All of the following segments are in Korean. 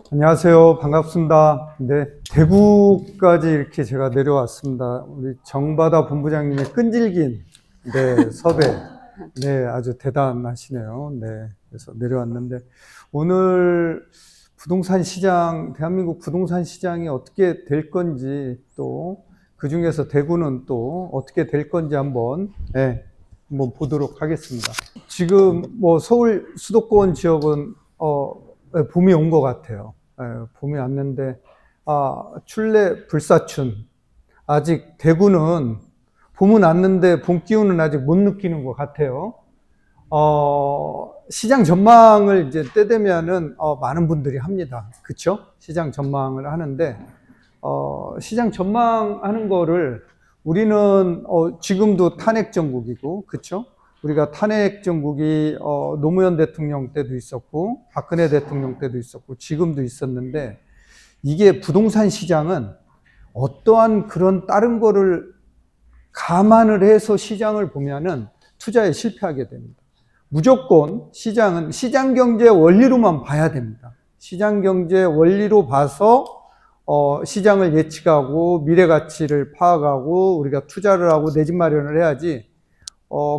안녕하세요. 반갑습니다. 네, 대구까지 이렇게 제가 내려왔습니다. 우리 정바다 본부장님의 끈질긴 섭외. 네, 아주 대단하시네요. 네, 그래서 내려왔는데 오늘 부동산 시장, 대한민국 부동산 시장이 어떻게 될 건지, 또 그 중에서 대구는 또 어떻게 될 건지 한번 보도록 하겠습니다. 지금 뭐 서울 수도권 지역은 봄이 온 것 같아요. 봄이 왔는데 출래 불사춘. 아직 대구는 봄은 왔는데 봄 기운은 아직 못 느끼는 것 같아요. 시장 전망을 이제 때 되면은 많은 분들이 합니다. 그쵸? 시장 전망을 하는데 시장 전망하는 거를 우리는 지금도 탄핵 정국이고, 그쵸? 우리가 탄핵 정국이 노무현 대통령 때도 있었고 박근혜 대통령 때도 있었고 지금도 있었는데, 이게 부동산 시장은 어떠한 그런 다른 거를 감안을 해서 시장을 보면은 투자에 실패하게 됩니다. 무조건 시장은 시장 경제 원리로만 봐야 됩니다. 시장 경제 원리로 봐서 시장을 예측하고 미래 가치를 파악하고 우리가 투자를 하고 내 집 마련을 해야지,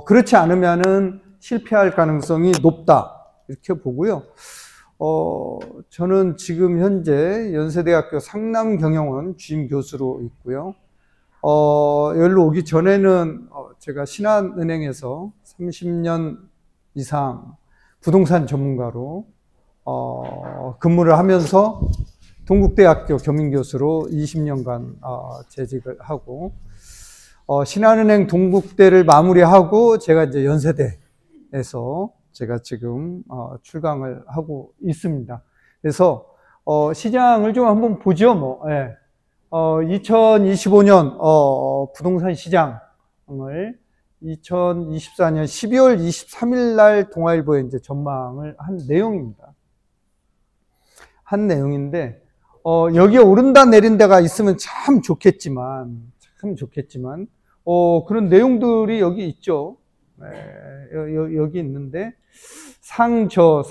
그렇지 않으면은 실패할 가능성이 높다, 이렇게 보고요. 저는 지금 현재 연세대학교 상남경영원 주임 교수로 있고요. 여기로 오기 전에는 제가 신한은행에서 30년 이상 부동산 전문가로 근무를 하면서 동국대학교 겸임교수로 20년간 재직을 하고, 신한은행 동국대를 마무리하고 제가 이제 연세대에서 제가 지금 출강을 하고 있습니다. 그래서 시장을 좀 한번 보죠. 2025년 부동산 시장을 2024년 12월 23일 날 동아일보에 이제 전망을 한 내용입니다. 한 내용인데 여기에 오른다 내린다가 있으면 참 좋겠지만 그런 내용들이 여기 있죠. 여기 있는데 상저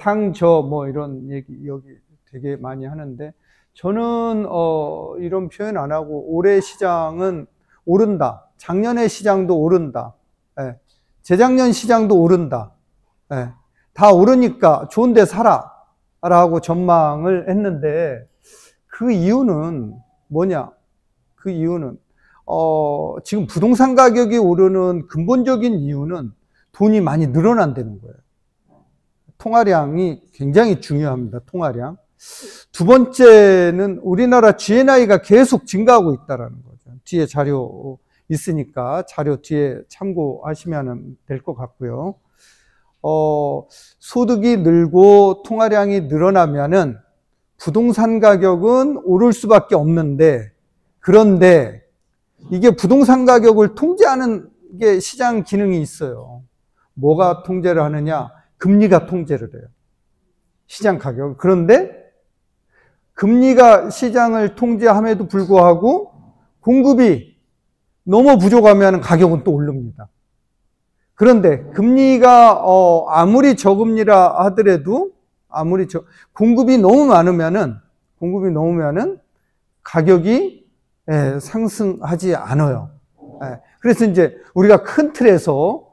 뭐 이런 얘기 여기 되게 많이 하는데, 저는 이런 표현 안 하고 올해 시장은 오른다, 작년의 시장도 오른다, 재작년 시장도 오른다, 다 오르니까 좋은 데 사라 라고 전망을 했는데, 그 이유는 뭐냐? 그 이유는 지금 부동산 가격이 오르는 근본적인 이유는 돈이 많이 늘어난다는 거예요. 통화량이 굉장히 중요합니다. 통화량. 두 번째는 우리나라 GNI가 계속 증가하고 있다는 거죠. 뒤에 자료 있으니까 자료 뒤에 참고하시면 될 것 같고요. 소득이 늘고 통화량이 늘어나면은 부동산 가격은 오를 수밖에 없는데, 그런데 이게 부동산 가격을 통제하는 게 시장 기능이 있어요. 뭐가 통제를 하느냐? 금리가 통제를 해요. 시장 가격. 그런데 금리가 시장을 통제함에도 불구하고 공급이 너무 부족하면 가격은 또 오릅니다. 그런데 금리가 아무리 저금리라 하더라도 공급이 너무 많으면은 가격이 상승하지 않아요. 그래서 이제 우리가 큰 틀에서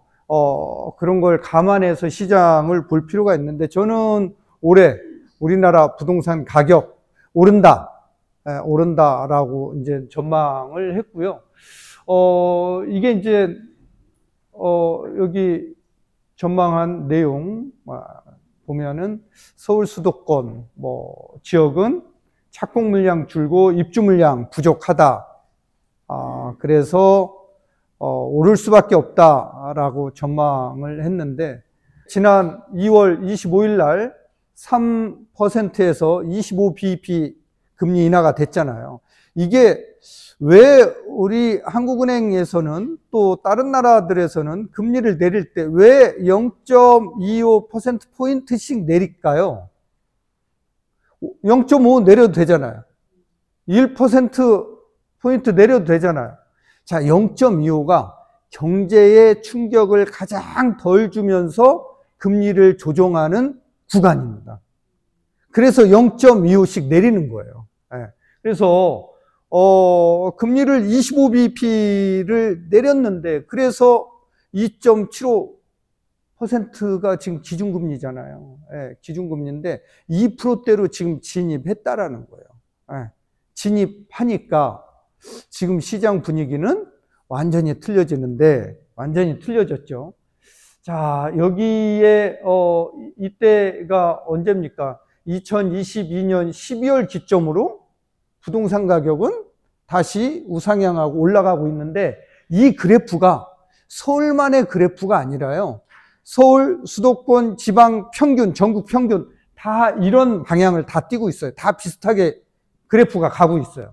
그런 걸 감안해서 시장을 볼 필요가 있는데, 저는 올해 우리나라 부동산 가격 오른다라고 이제 전망을 했고요. 이게 이제 여기 전망한 내용 보면은 서울 수도권 지역은 착공 물량 줄고 입주 물량 부족하다. 그래서 오를 수밖에 없다라고 전망을 했는데, 지난 2월 25일 날 3%에서 25bp 금리 인하가 됐잖아요. 이게 왜 우리 한국은행에서는 또 다른 나라들에서는 금리를 내릴 때 왜 0.25%포인트씩 내릴까요? 0.5 내려도 되잖아요. 1% 포인트 내려도 되잖아요. 자, 0.25가 경제에 충격을 가장 덜 주면서 금리를 조정하는 구간입니다. 그래서 0.25씩 내리는 거예요. 예. 그래서 금리를 25bp를 내렸는데, 그래서 2.75%가 지금 기준금리잖아요. 예, 기준금리인데 2%대로 지금 진입했다라는 거예요. 예, 진입하니까 지금 시장 분위기는 완전히 틀려지는데, 완전히 틀려졌죠. 자, 여기에 이때가 언제입니까? 2022년 12월 기점으로 부동산 가격은 다시 우상향하고 올라가고 있는데, 이 그래프가 서울만의 그래프가 아니라요, 서울, 수도권, 지방 평균, 전국 평균 다 이런 방향을 다 띄고 있어요. 다 비슷하게 그래프가 가고 있어요.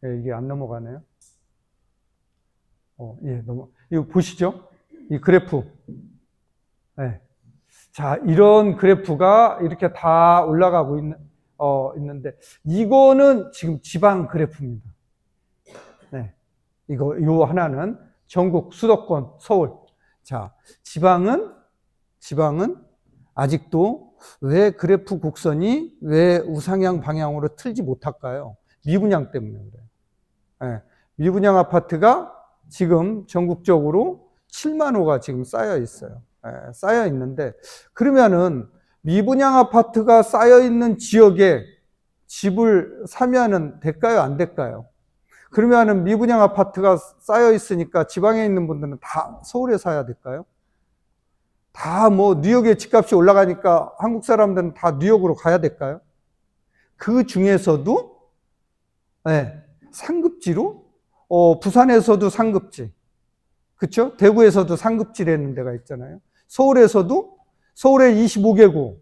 예, 이게 안 넘어가네요. 예, 이거 보시죠? 이 그래프. 예. 자, 이런 그래프가 이렇게 다 올라가고 있는데, 이거는 지금 지방 그래프입니다. 네. 요 하나는 전국, 수도권, 서울. 자, 지방은 아직도 왜 그래프 곡선이 왜 우상향 방향으로 틀지 못할까요? 미분양 때문에 그래요. 네. 미분양 아파트가 지금 전국적으로 7만 호가 지금 쌓여 있어요. 네. 쌓여 있는데, 그러면은 미분양 아파트가 쌓여 있는 지역에 집을 사면은 될까요? 안 될까요? 그러면은 미분양 아파트가 쌓여 있으니까 지방에 있는 분들은 다 서울에 사야 될까요? 다 뭐 뉴욕의 집값이 올라가니까 한국 사람들은 다 뉴욕으로 가야 될까요? 그 중에서도 네, 상급지로 부산에서도 상급지, 그렇죠? 대구에서도 상급지라는 데가 있잖아요. 서울에서도 서울에 25개구,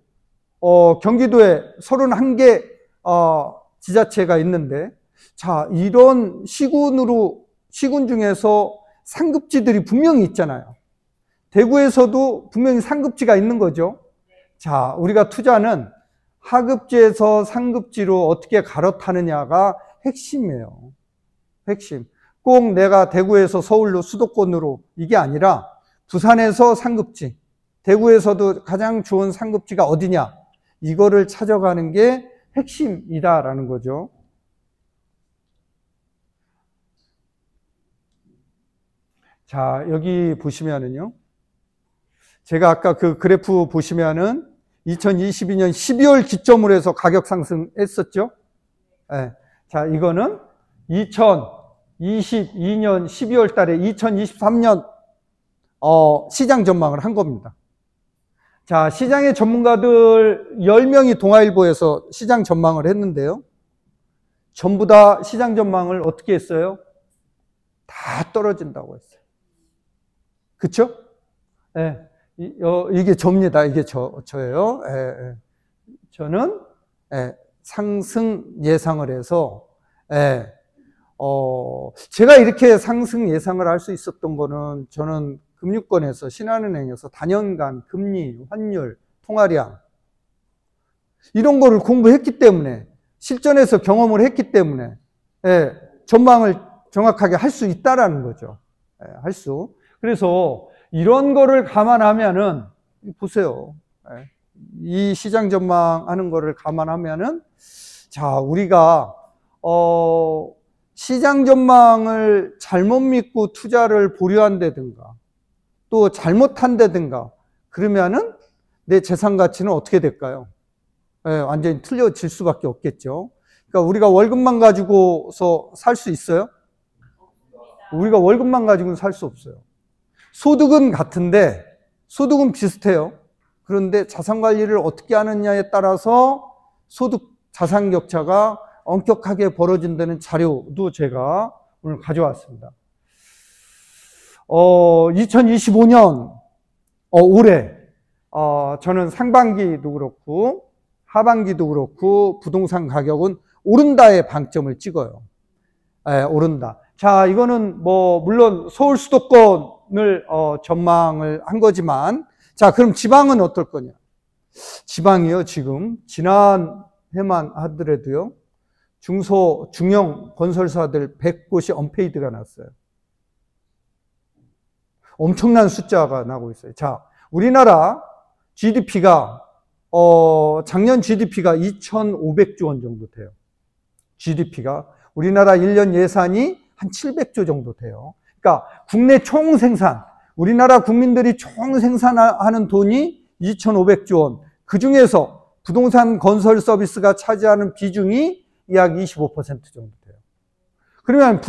경기도에 31개 지자체가 있는데, 자, 이런 시군 중에서 상급지들이 분명히 있잖아요. 대구에서도 분명히 상급지가 있는 거죠. 자, 우리가 투자는 하급지에서 상급지로 어떻게 갈아타느냐가 핵심이에요. 핵심. 꼭 내가 대구에서 서울로 수도권으로 이게 아니라 부산에서 상급지, 대구에서도 가장 좋은 상급지가 어디냐, 이거를 찾아가는 게 핵심이다라는 거죠. 자, 여기 보시면은요, 제가 아까 그 그래프 보시면은 2022년 12월 기점으로 해서 가격 상승했었죠. 네. 자, 이거는 2022년 12월 달에 2023년 시장 전망을 한 겁니다. 자, 시장의 전문가들 10명이 동아일보에서 시장 전망을 했는데요, 전부 다 시장 전망을 어떻게 했어요? 다 떨어진다고 했어요. 그쵸? 예. 이게 저입니다. 이게 저예요. 예. 저는 상승 예상을 해서, 제가 이렇게 상승 예상을 할 수 있었던 거는, 저는 금융권에서, 신한은행에서 단연간 금리, 환율, 통화량 이런 거를 공부했기 때문에, 실전에서 경험을 했기 때문에 전망을 정확하게 할 수 있다라는 거죠. 그래서 이런 거를 감안하면은, 보세요. 이 시장 전망하는 거를 감안하면은, 자, 우리가 시장 전망을 잘못 믿고 투자를 보류한다든가 또 잘못한다든가 그러면은 내 재산 가치는 어떻게 될까요? 완전히 틀려질 수밖에 없겠죠. 그러니까 우리가 월급만 가지고서 살 수 있어요? 우리가 월급만 가지고는 살 수 없어요. 소득은 같은데, 소득은 비슷해요. 그런데 자산 관리를 어떻게 하느냐에 따라서 소득 자산 격차가 엄격하게 벌어진다는 자료도 제가 오늘 가져왔습니다. 2025년 올해 저는 상반기도 그렇고 하반기도 그렇고 부동산 가격은 오른다의 방점을 찍어요. 오른다. 자, 이거는 뭐 물론 서울 수도권을 전망을 한 거지만, 자, 그럼 지방은 어떨 거냐? 지방이요, 지금 지난 해만 하더라도요, 중형 건설사들 100곳이 언페이드가 났어요. 엄청난 숫자가 나고 있어요. 자, 우리나라 GDP가, 작년 GDP가 2,500조 원 정도 돼요. GDP가. 우리나라 1년 예산이 한 700조 정도 돼요. 그러니까 국내 총 생산, 우리나라 국민들이 총 생산하는 돈이 2,500조 원. 그 중에서 부동산 건설 서비스가 차지하는 비중이 약 25% 정도 돼요. 그러면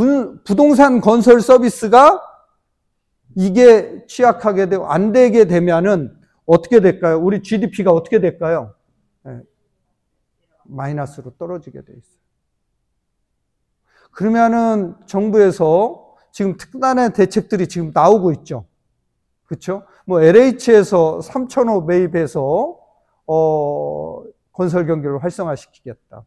부동산 건설 서비스가 이게 취약하게 되고 안 되게 되면은 어떻게 될까요? 우리 GDP가 어떻게 될까요? 네. 마이너스로 떨어지게 돼 있어요. 그러면은 정부에서 지금 특단의 대책들이 지금 나오고 있죠. 그렇죠? 뭐 LH에서 3,000호 매입해서 건설 경기를 활성화시키겠다.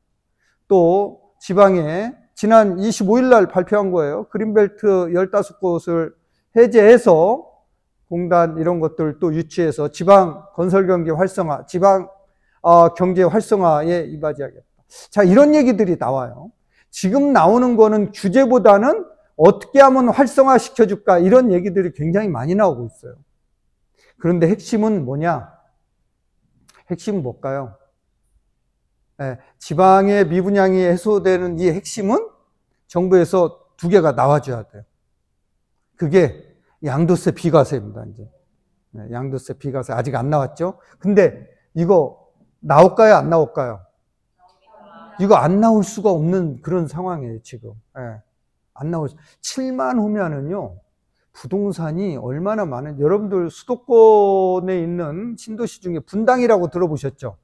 또 지방에 지난 25일 날 발표한 거예요. 그린벨트 15곳을 해제해서 공단 이런 것들 또 유치해서 지방 건설 경기 활성화, 지방 경제 활성화에 이바지하겠다. 자, 이런 얘기들이 나와요. 지금 나오는 거는 규제보다는 어떻게 하면 활성화시켜줄까 이런 얘기들이 굉장히 많이 나오고 있어요. 그런데 핵심은 뭐냐? 핵심은 뭘까요? 네, 지방의 미분양이 해소되는 이 핵심은 정부에서 두 개가 나와줘야 돼요. 그게 양도세 비과세입니다, 이제. 네, 양도세 비과세 아직 안 나왔죠? 근데 이거 나올까요? 안 나올까요? 이거 안 나올 수가 없는 그런 상황이에요, 지금. 네, 안 나올 7만 호면은요, 부동산이 얼마나 많은, 여러분들 수도권에 있는 신도시 중에 분당이라고 들어보셨죠?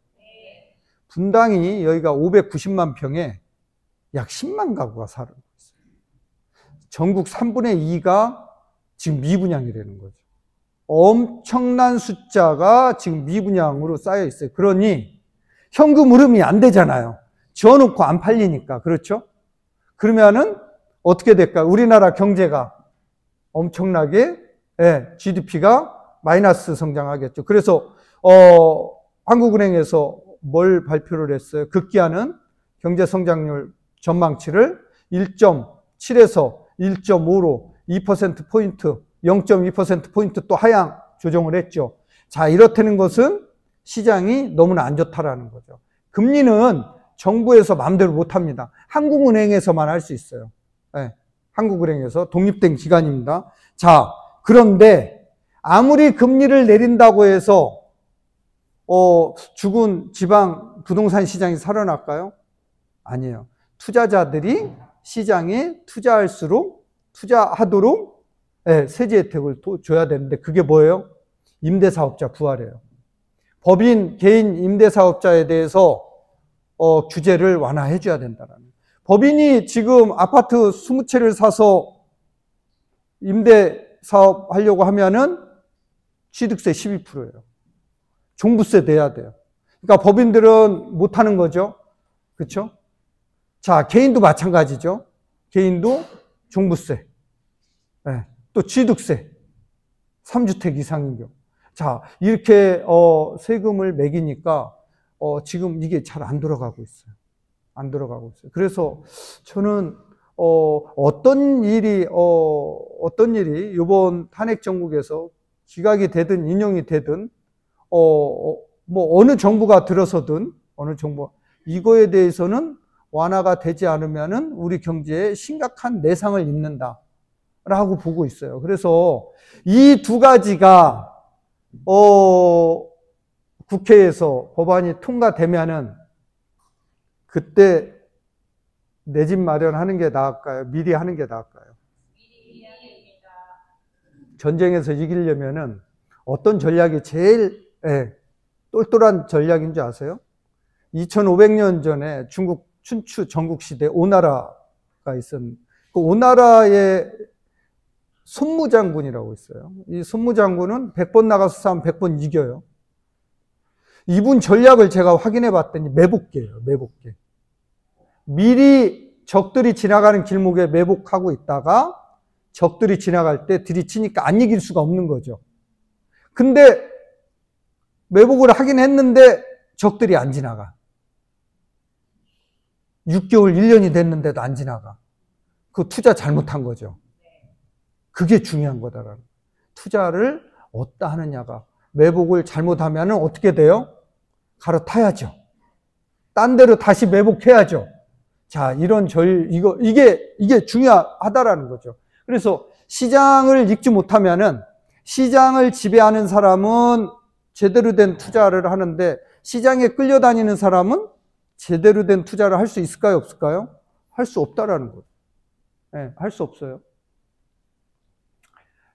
분당이 여기가 590만 평에 약 10만 가구가 살고 있어요. 전국 3분의 2가 지금 미분양이라는 거죠. 엄청난 숫자가 지금 미분양으로 쌓여 있어요. 그러니 현금 흐름이 안 되잖아요. 지어놓고 안 팔리니까. 그렇죠? 그러면은 어떻게 될까요? 우리나라 경제가 엄청나게, GDP가 마이너스 성장하겠죠. 그래서 한국은행에서 뭘 발표를 했어요? 급기야는 경제 성장률 전망치를 1.7에서 1.5로 2%포인트, 0.2%포인트 또 하향 조정을 했죠. 자, 이렇다는 것은 시장이 너무나 안 좋다라는 거죠. 금리는 정부에서 마음대로 못 합니다. 한국은행에서만 할 수 있어요. 네, 한국은행에서 독립된 기관입니다. 자, 그런데 아무리 금리를 내린다고 해서 죽은 지방 부동산 시장이 살아날까요? 아니에요. 투자자들이 시장에 투자하도록 세제 혜택을 줘야 되는데 그게 뭐예요? 임대사업자 부활이에요. 법인 개인 임대사업자에 대해서 규제를 완화해 줘야 된다는 거예요. 법인이 지금 아파트 20채를 사서 임대사업 하려고 하면은 취득세 12%예요. 종부세 내야 돼요. 그러니까 법인들은 못하는 거죠. 그렇죠? 자, 개인도 마찬가지죠. 개인도 종부세, 또 취득세, 3주택 이상인 경우. 자, 이렇게 세금을 매기니까 지금 이게 잘 안 들어가고 있어요. 안 들어가고 있어요. 그래서 저는 어떤 일이 이번 탄핵 정국에서 기각이 되든 인용이 되든 뭐 어느 정부가 들어서든 어느 정부 이거에 대해서는 완화가 되지 않으면은 우리 경제에 심각한 내상을 입는다라고 보고 있어요. 그래서 이 두 가지가 국회에서 법안이 통과되면은 그때 내 집 마련하는 게 나을까요? 미리 하는 게 나을까요? 전쟁에서 이기려면은 어떤 전략이 제일 똘똘한 전략인 줄 아세요? 2500년 전에 중국 춘추 전국시대 오나라가 있었는데 그 오나라의 손무장군이라고 있어요. 이 손무장군은 100번 나가서 싸우면 100번 이겨요. 이분 전략을 제가 확인해 봤더니 매복계예요. 매복계. 미리 적들이 지나가는 길목에 매복하고 있다가 적들이 지나갈 때 들이치니까 안 이길 수가 없는 거죠. 근데 매복을 하긴 했는데 적들이 안 지나가. 6개월, 1년이 됐는데도 안 지나가. 그 투자 잘못한 거죠. 그게 중요한 거다라는. 투자를 어디다 하느냐가. 매복을 잘못하면 어떻게 돼요? 갈아타야죠. 딴 데로 다시 매복해야죠. 자, 이게 중요하다라는 거죠. 그래서 시장을 읽지 못하면은 시장을 지배하는 사람은 제대로 된 투자를 하는데 시장에 끌려다니는 사람은 제대로 된 투자를 할 수 있을까요? 없을까요? 할 수 없다라는 거죠. 네, 할 수 없어요.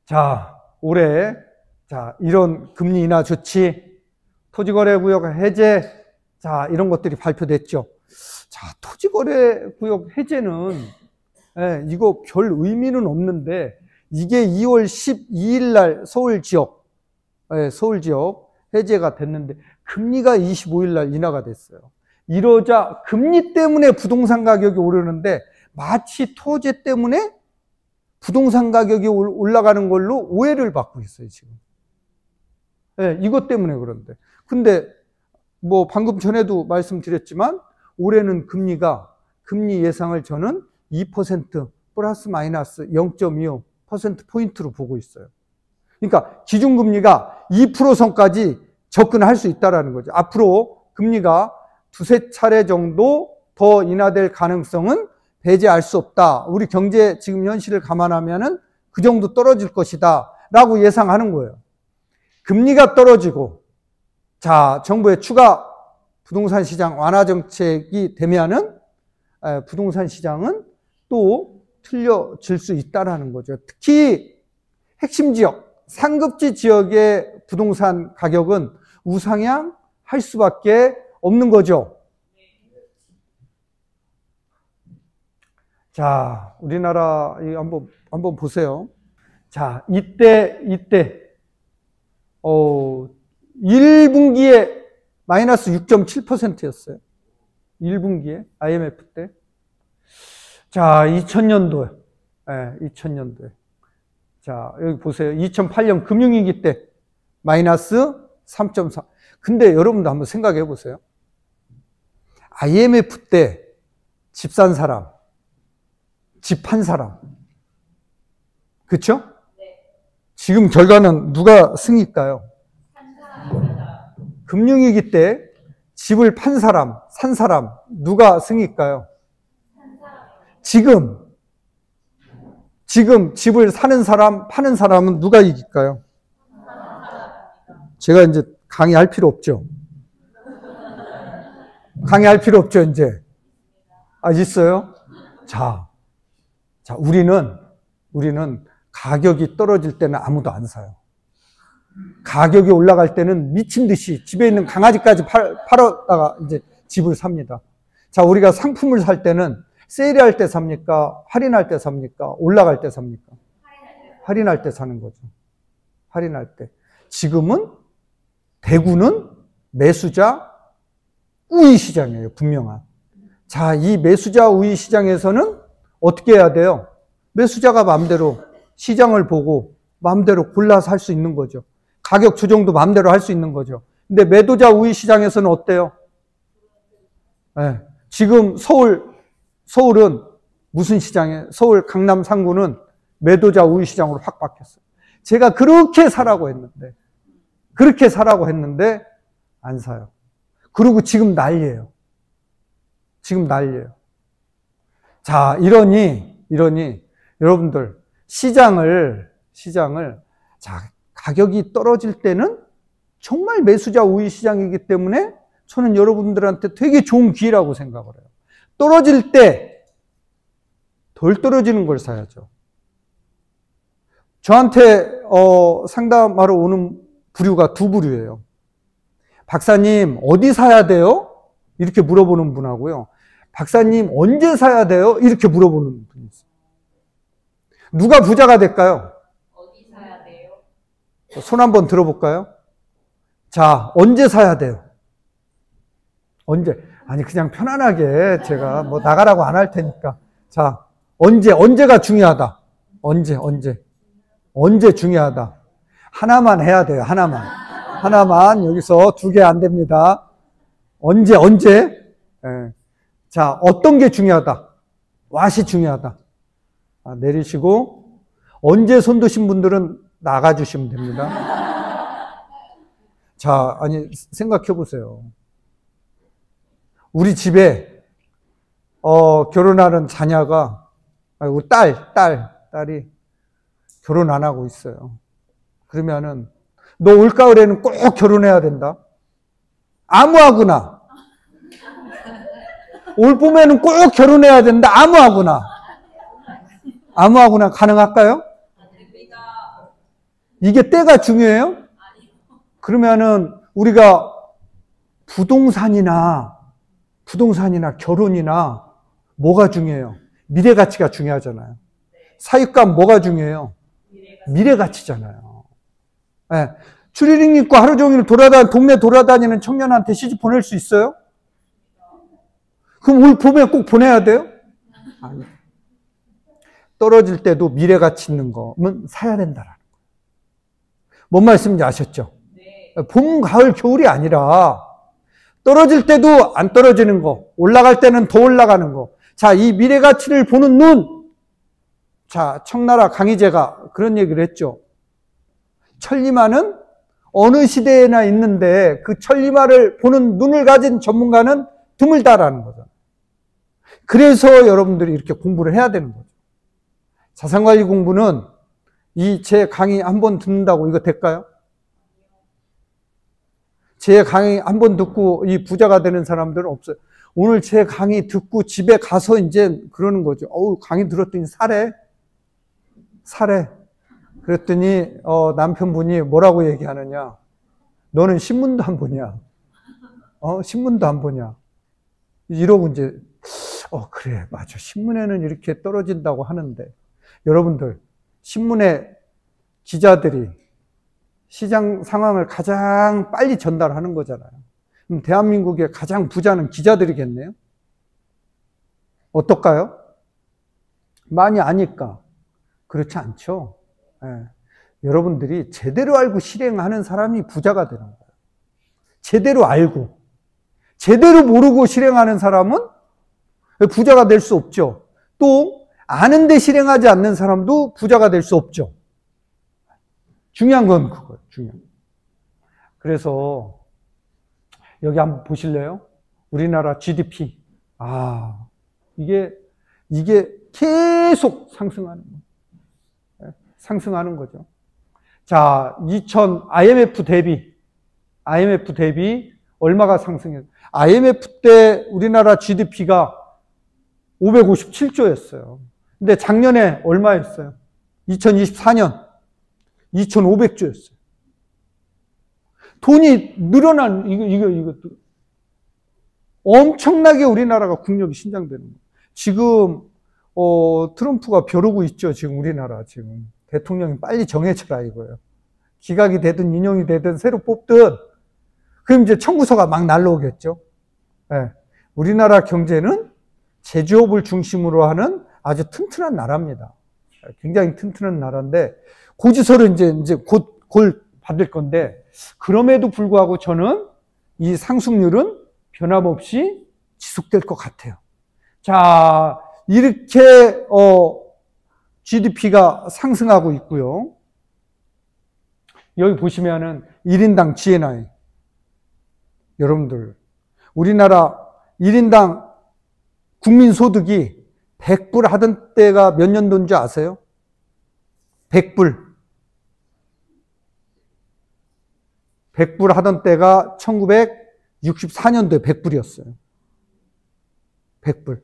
자, 올해 이런 금리 인하 조치, 토지거래구역 해제, 자, 이런 것들이 발표됐죠. 자, 토지거래구역 해제는 이거 별 의미는 없는데 이게 2월 12일 날 서울 지역 해제가 됐는데 금리가 25일 날 인하가 됐어요. 이러자 금리 때문에 부동산 가격이 오르는데 마치 토지 때문에 부동산 가격이 올라가는 걸로 오해를 받고 있어요, 지금. 이것 때문에 그런데. 근데 뭐 방금 전에도 말씀드렸지만 올해는 금리 예상을 저는 2% 플러스 마이너스 0.25% 포인트로 보고 있어요. 그러니까 기준금리가 2% 선까지 접근할 수 있다는 거죠. 앞으로 금리가 두세 차례 정도 더 인하될 가능성은 배제할 수 없다. 우리 경제 지금 현실을 감안하면은 그 정도 떨어질 것이다 라고 예상하는 거예요. 금리가 떨어지고 자, 정부의 추가 부동산 시장 완화 정책이 되면은 부동산 시장은 또 틀려질 수 있다라는 거죠. 특히 핵심 지역, 상급지 지역의 부동산 가격은 우상향할 수밖에 없는 거죠. 자, 우리나라 한번 보세요. 자, 이때 1분기에 마이너스 6.7%였어요. 1분기에 IMF 때. 자, 2000년도에. 2000년도에. 자, 여기 보세요. 2008년 금융위기 때 마이너스 3.4. 근데 여러분도 한번 생각해 보세요. IMF 때 집 산 사람, 집 판 사람. 그쵸? 네. 지금 결과는 누가 승일까요? 금융위기 때 집을 판 사람, 산 사람, 누가 승일까요? 지금 집을 사는 사람, 파는 사람은 누가 이길까요? 제가 이제 강의할 필요 없죠. 강의할 필요 없죠, 이제. 있어요? 자, 우리는 가격이 떨어질 때는 아무도 안 사요. 가격이 올라갈 때는 미친 듯이 집에 있는 강아지까지 팔았다가 이제 집을 삽니다. 자, 우리가 상품을 살 때는 세일할 때 삽니까? 할인할 때 삽니까? 올라갈 때 삽니까? 할인할 때 사는 거죠. 할인할 때. 지금은 대구는 매수자 우위 시장이에요. 분명한. 자, 이 매수자 우위 시장에서는 어떻게 해야 돼요? 매수자가 마음대로 시장을 보고 마음대로 골라서 할 수 있는 거죠. 가격 조정도 마음대로 할 수 있는 거죠. 근데 매도자 우위 시장에서는 어때요? 지금 서울은 무슨 시장에? 서울 강남 상구는 매도자 우위 시장으로 확 바뀌었어요. 제가 그렇게 사라고 했는데 안 사요. 그리고 지금 난리예요. 자, 이러니 여러분들 시장을 자, 가격이 떨어질 때는 정말 매수자 우위 시장이기 때문에 저는 여러분들한테 되게 좋은 기회라고 생각을 해요. 떨어질 때 덜 떨어지는 걸 사야죠. 저한테 상담하러 오는 부류가 두 부류예요. 박사님, 어디 사야 돼요? 이렇게 물어보는 분하고요. 박사님, 언제 사야 돼요? 이렇게 물어보는 분이 있어요. 누가 부자가 될까요? 어디 사야 돼요? 손 한번 들어볼까요? 자, 언제 사야 돼요? 언제? 아니, 그냥 편안하게 제가 뭐 나가라고 안 할 테니까. 자, 언제가 중요하다. 언제 중요하다. 하나만 해야 돼요, 하나만. 여기서 두 개 안 됩니다. 언제? 예. 자, 어떤 게 중요하다? 왓이 중요하다. 내리시고, 언제 손 드신 분들은 나가주시면 됩니다. 자, 아니, 생각해 보세요. 우리 집에, 결혼하는 자녀가, 우리 딸이 결혼 안 하고 있어요. 그러면은, 너 올가을에는 꼭 결혼해야 된다. 아무하거나. 올 봄에는 꼭 결혼해야 된다. 아무하거나 가능할까요? 이게 때가 중요해요? 그러면은 우리가 부동산이나 결혼이나 뭐가 중요해요? 미래 가치가 중요하잖아요. 사육감 뭐가 중요해요? 미래 가치잖아요. 네. 추리닝 입고 하루 종일 동네 돌아다니는 청년한테 시집 보낼 수 있어요? 그럼 올 봄에 꼭 보내야 돼요? 아니. 떨어질 때도 미래 가치 있는 거면 사야 된다라는 거예요. 뭔 말씀인지 아셨죠? 네. 봄, 가을, 겨울이 아니라 떨어질 때도 안 떨어지는 거, 올라갈 때는 더 올라가는 거. 자, 이 미래 가치를 보는 눈. 자, 청나라 강희제가 그런 얘기를 했죠. 천리마는 어느 시대에나 있는데 그 천리마를 보는 눈을 가진 전문가는 드물다라는 거죠. 그래서 여러분들이 이렇게 공부를 해야 되는 거죠. 자산관리 공부는 제 강의 한 번 듣는다고 이거 될까요? 제 강의 한 번 듣고 이 부자가 되는 사람들은 없어요. 오늘 제 강의 듣고 집에 가서 이제 그러는 거죠. 강의 들었더니 사래. 그랬더니 남편분이 뭐라고 얘기하느냐. 너는 신문도 안 보냐. 신문도 안 보냐. 이러고 이제 그래 맞아. 신문에는 이렇게 떨어진다고 하는데 여러분들 신문에 기자들이 시장 상황을 가장 빨리 전달하는 거잖아요. 그럼 대한민국의 가장 부자는 기자들이겠네요? 어떨까요? 많이 아니까. 그렇지 않죠. 네. 여러분들이 제대로 알고 실행하는 사람이 부자가 되는 거예요. 제대로 알고. 제대로 모르고 실행하는 사람은 부자가 될 수 없죠. 또 아는데 실행하지 않는 사람도 부자가 될 수 없죠. 중요한 건 그거예요. 그래서 여기 한번 보실래요? 우리나라 GDP. 이게 계속 상승하는 거예요. 상승하는 거죠. 자, IMF 대비 얼마가 상승했어요? IMF 때 우리나라 GDP가 557조였어요. 근데 작년에 얼마였어요? 2024년 2,500조였어요. 돈이 늘어난 이것도 엄청나게 우리나라가 국력이 신장되는 거예요. 지금 트럼프가 벼르고 있죠. 지금 우리나라 지금 대통령이 빨리 정해져라 이거예요. 기각이 되든 인용이 되든 새로 뽑든 그럼 이제 청구서가 막 날라오겠죠. 네. 우리나라 경제는 제조업을 중심으로 하는 아주 튼튼한 나라입니다. 굉장히 튼튼한 나라인데 고지서를 이제 곧 받을 건데 그럼에도 불구하고 저는 이 상승률은 변함없이 지속될 것 같아요. 자, 이렇게 GDP가 상승하고 있고요. 여기 보시면은 1인당 GNI. 여러분들, 우리나라 1인당 국민소득이 100불 하던 때가 몇 년도인지 아세요? 100불. 100불 하던 때가 1964년도에 100불이었어요. 100불.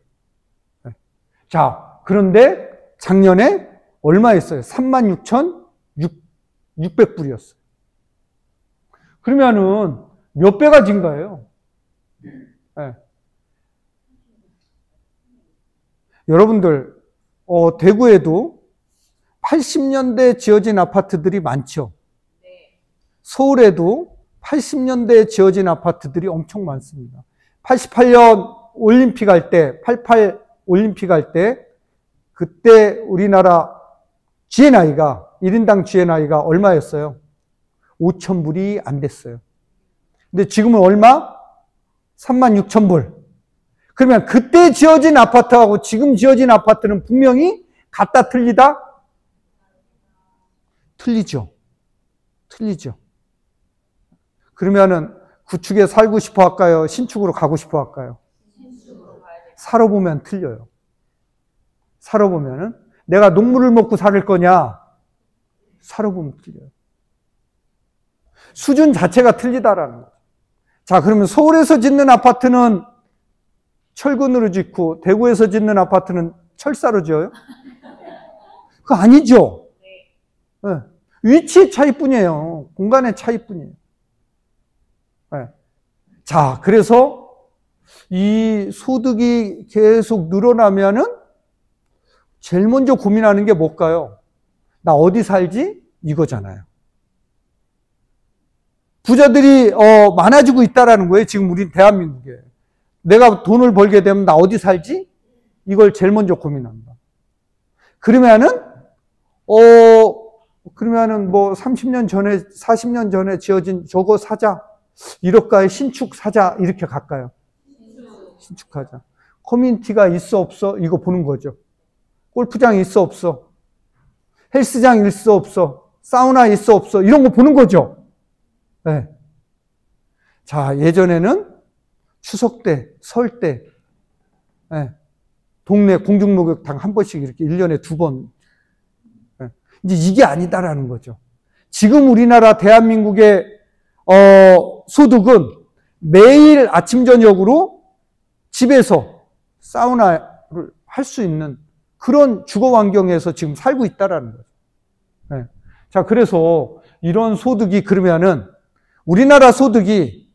자, 그런데 작년에 얼마였어요? 36,600불이었어요. 그러면은 몇 배가 증가해요? 네. 여러분들, 대구에도 80년대에 지어진 아파트들이 많죠? 서울에도 80년대에 지어진 아파트들이 엄청 많습니다. 88년 올림픽 할 때, 88 올림픽 할 때, 그때 우리나라 GNI가, 1인당 GNI가 얼마였어요? 5,000불이 안 됐어요. 근데 지금은 얼마? 36,000불. 그러면 그때 지어진 아파트하고 지금 지어진 아파트는 분명히 같다 틀리다? 틀리죠. 틀리죠. 그러면은 구축에 살고 싶어 할까요? 신축으로 가고 싶어 할까요? 살아보면 틀려요. 살아보면은 내가 녹물을 먹고 살 거냐? 살아보면 틀려요. 수준 자체가 틀리다라는 거죠. 자, 그러면 서울에서 짓는 아파트는 철근으로 짓고 대구에서 짓는 아파트는 철사로 지어요? 그거 아니죠. 네. 위치의 차이뿐이에요. 공간의 차이뿐이에요. 네. 자, 그래서 이 소득이 계속 늘어나면은 제일 먼저 고민하는 게 뭘까요? 나 어디 살지? 이거잖아요. 부자들이 많아지고 있다라는 거예요. 지금 우리 대한민국에. 내가 돈을 벌게 되면 나 어디 살지? 이걸 제일 먼저 고민한다. 그러면은 뭐 30년 전에 40년 전에 지어진 저거 사자. 1억가의 신축 사자. 이렇게 갈까요? 신축하자. 커뮤니티가 있어 없어? 이거 보는 거죠. 골프장 있어 없어? 헬스장 있어 없어? 사우나 있어 없어? 이런 거 보는 거죠. 네. 자, 예전에는 추석 때, 설 때, 네. 동네 공중목욕탕 한 번씩 이렇게 1년에 2번. 네. 이제 이게 아니다라는 거죠. 지금 우리나라 대한민국의 소득은 매일 아침, 저녁으로 집에서 사우나를 할 수 있는 그런 주거 환경에서 지금 살고 있다라는 거죠. 네. 자, 그래서 이런 소득이 그러면은 우리나라 소득이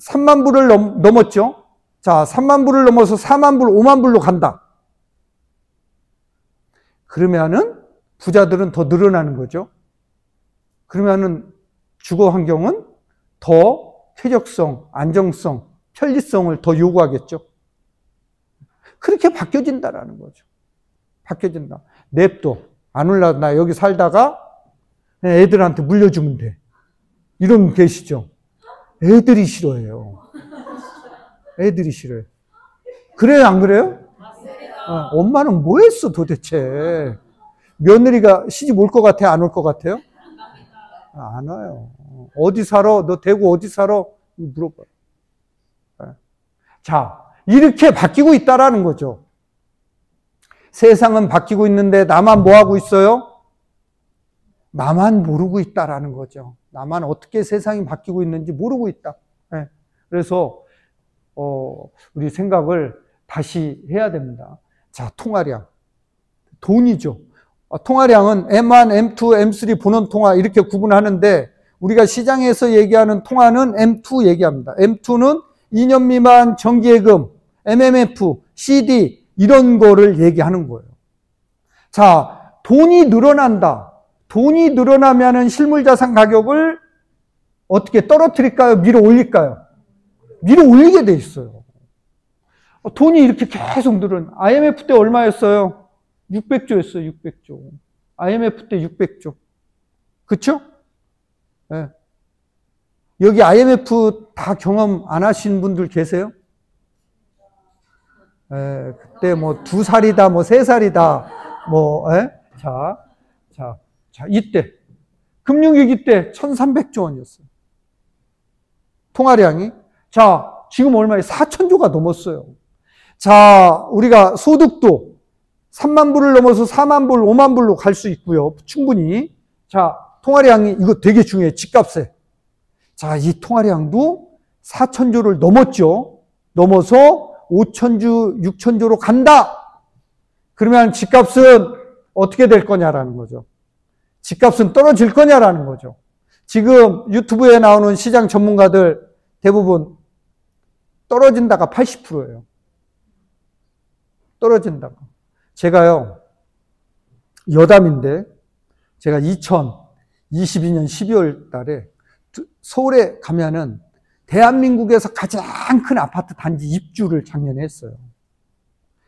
3만 불을 넘었죠. 자, 3만 불을 넘어서 4만 불, 5만 불로 간다. 그러면은 부자들은 더 늘어나는 거죠. 그러면은 주거 환경은 더 쾌적성, 안정성, 편리성을 더 요구하겠죠. 그렇게 바뀌어진다라는 거죠. 바뀌어진다. 냅둬. 안 올라. 나 여기 살다가 애들한테 물려주면 돼. 이런 분 계시죠? 애들이 싫어해요. 애들이 싫어해요. 그래요, 안 그래요? 엄마는 뭐 했어, 도대체? 며느리가 시집 올 것 같아요? 안 올 것 같아요? 안 와요. 어디 살아? 너 대구 어디 살아? 물어봐요. 자, 이렇게 바뀌고 있다라는 거죠. 세상은 바뀌고 있는데 나만 뭐 하고 있어요? 나만 모르고 있다라는 거죠. 나만 어떻게 세상이 바뀌고 있는지 모르고 있다. 네. 그래서 우리 생각을 다시 해야 됩니다. 자, 통화량. 돈이죠. 통화량은 M1, M2, M3 본원 통화 이렇게 구분하는데 우리가 시장에서 얘기하는 통화는 M2 얘기합니다. M2는 2년 미만 정기예금, MMF, CD 이런 거를 얘기하는 거예요. 자, 돈이 늘어난다. 돈이 늘어나면은 실물자산 가격을 어떻게 떨어뜨릴까요? 밀어 올릴까요? 밀어 올리게 돼 있어요. 돈이 이렇게 계속 늘어나. IMF 때 얼마였어요? 600조였어요, 600조. IMF 때 600조. 그쵸? 네. 여기 IMF 다 경험 안 하신 분들 계세요? 네, 그때 뭐 2살이다, 뭐 3살이다, 뭐, 네? 자, 이때. 금융위기 때 1300조 원이었어요. 통화량이. 자, 지금 얼마에 4000조가 넘었어요. 자, 우리가 소득도 3만 불을 넘어서 4만 불, 5만 불로 갈 수 있고요. 충분히. 자, 통화량이, 이거 되게 중요해요. 집값에. 자, 이 통화량도 4000조를 넘었죠. 넘어서 5000조, 6000조로 간다. 그러면 집값은 어떻게 될 거냐라는 거죠. 집값은 떨어질 거냐라는 거죠. 지금 유튜브에 나오는 시장 전문가들 대부분 떨어진다가 80%예요. 떨어진다가. 제가요, 여담인데, 제가 2022년 12월 달에 서울에 가면은 대한민국에서 가장 큰 아파트 단지 입주를 작년에 했어요.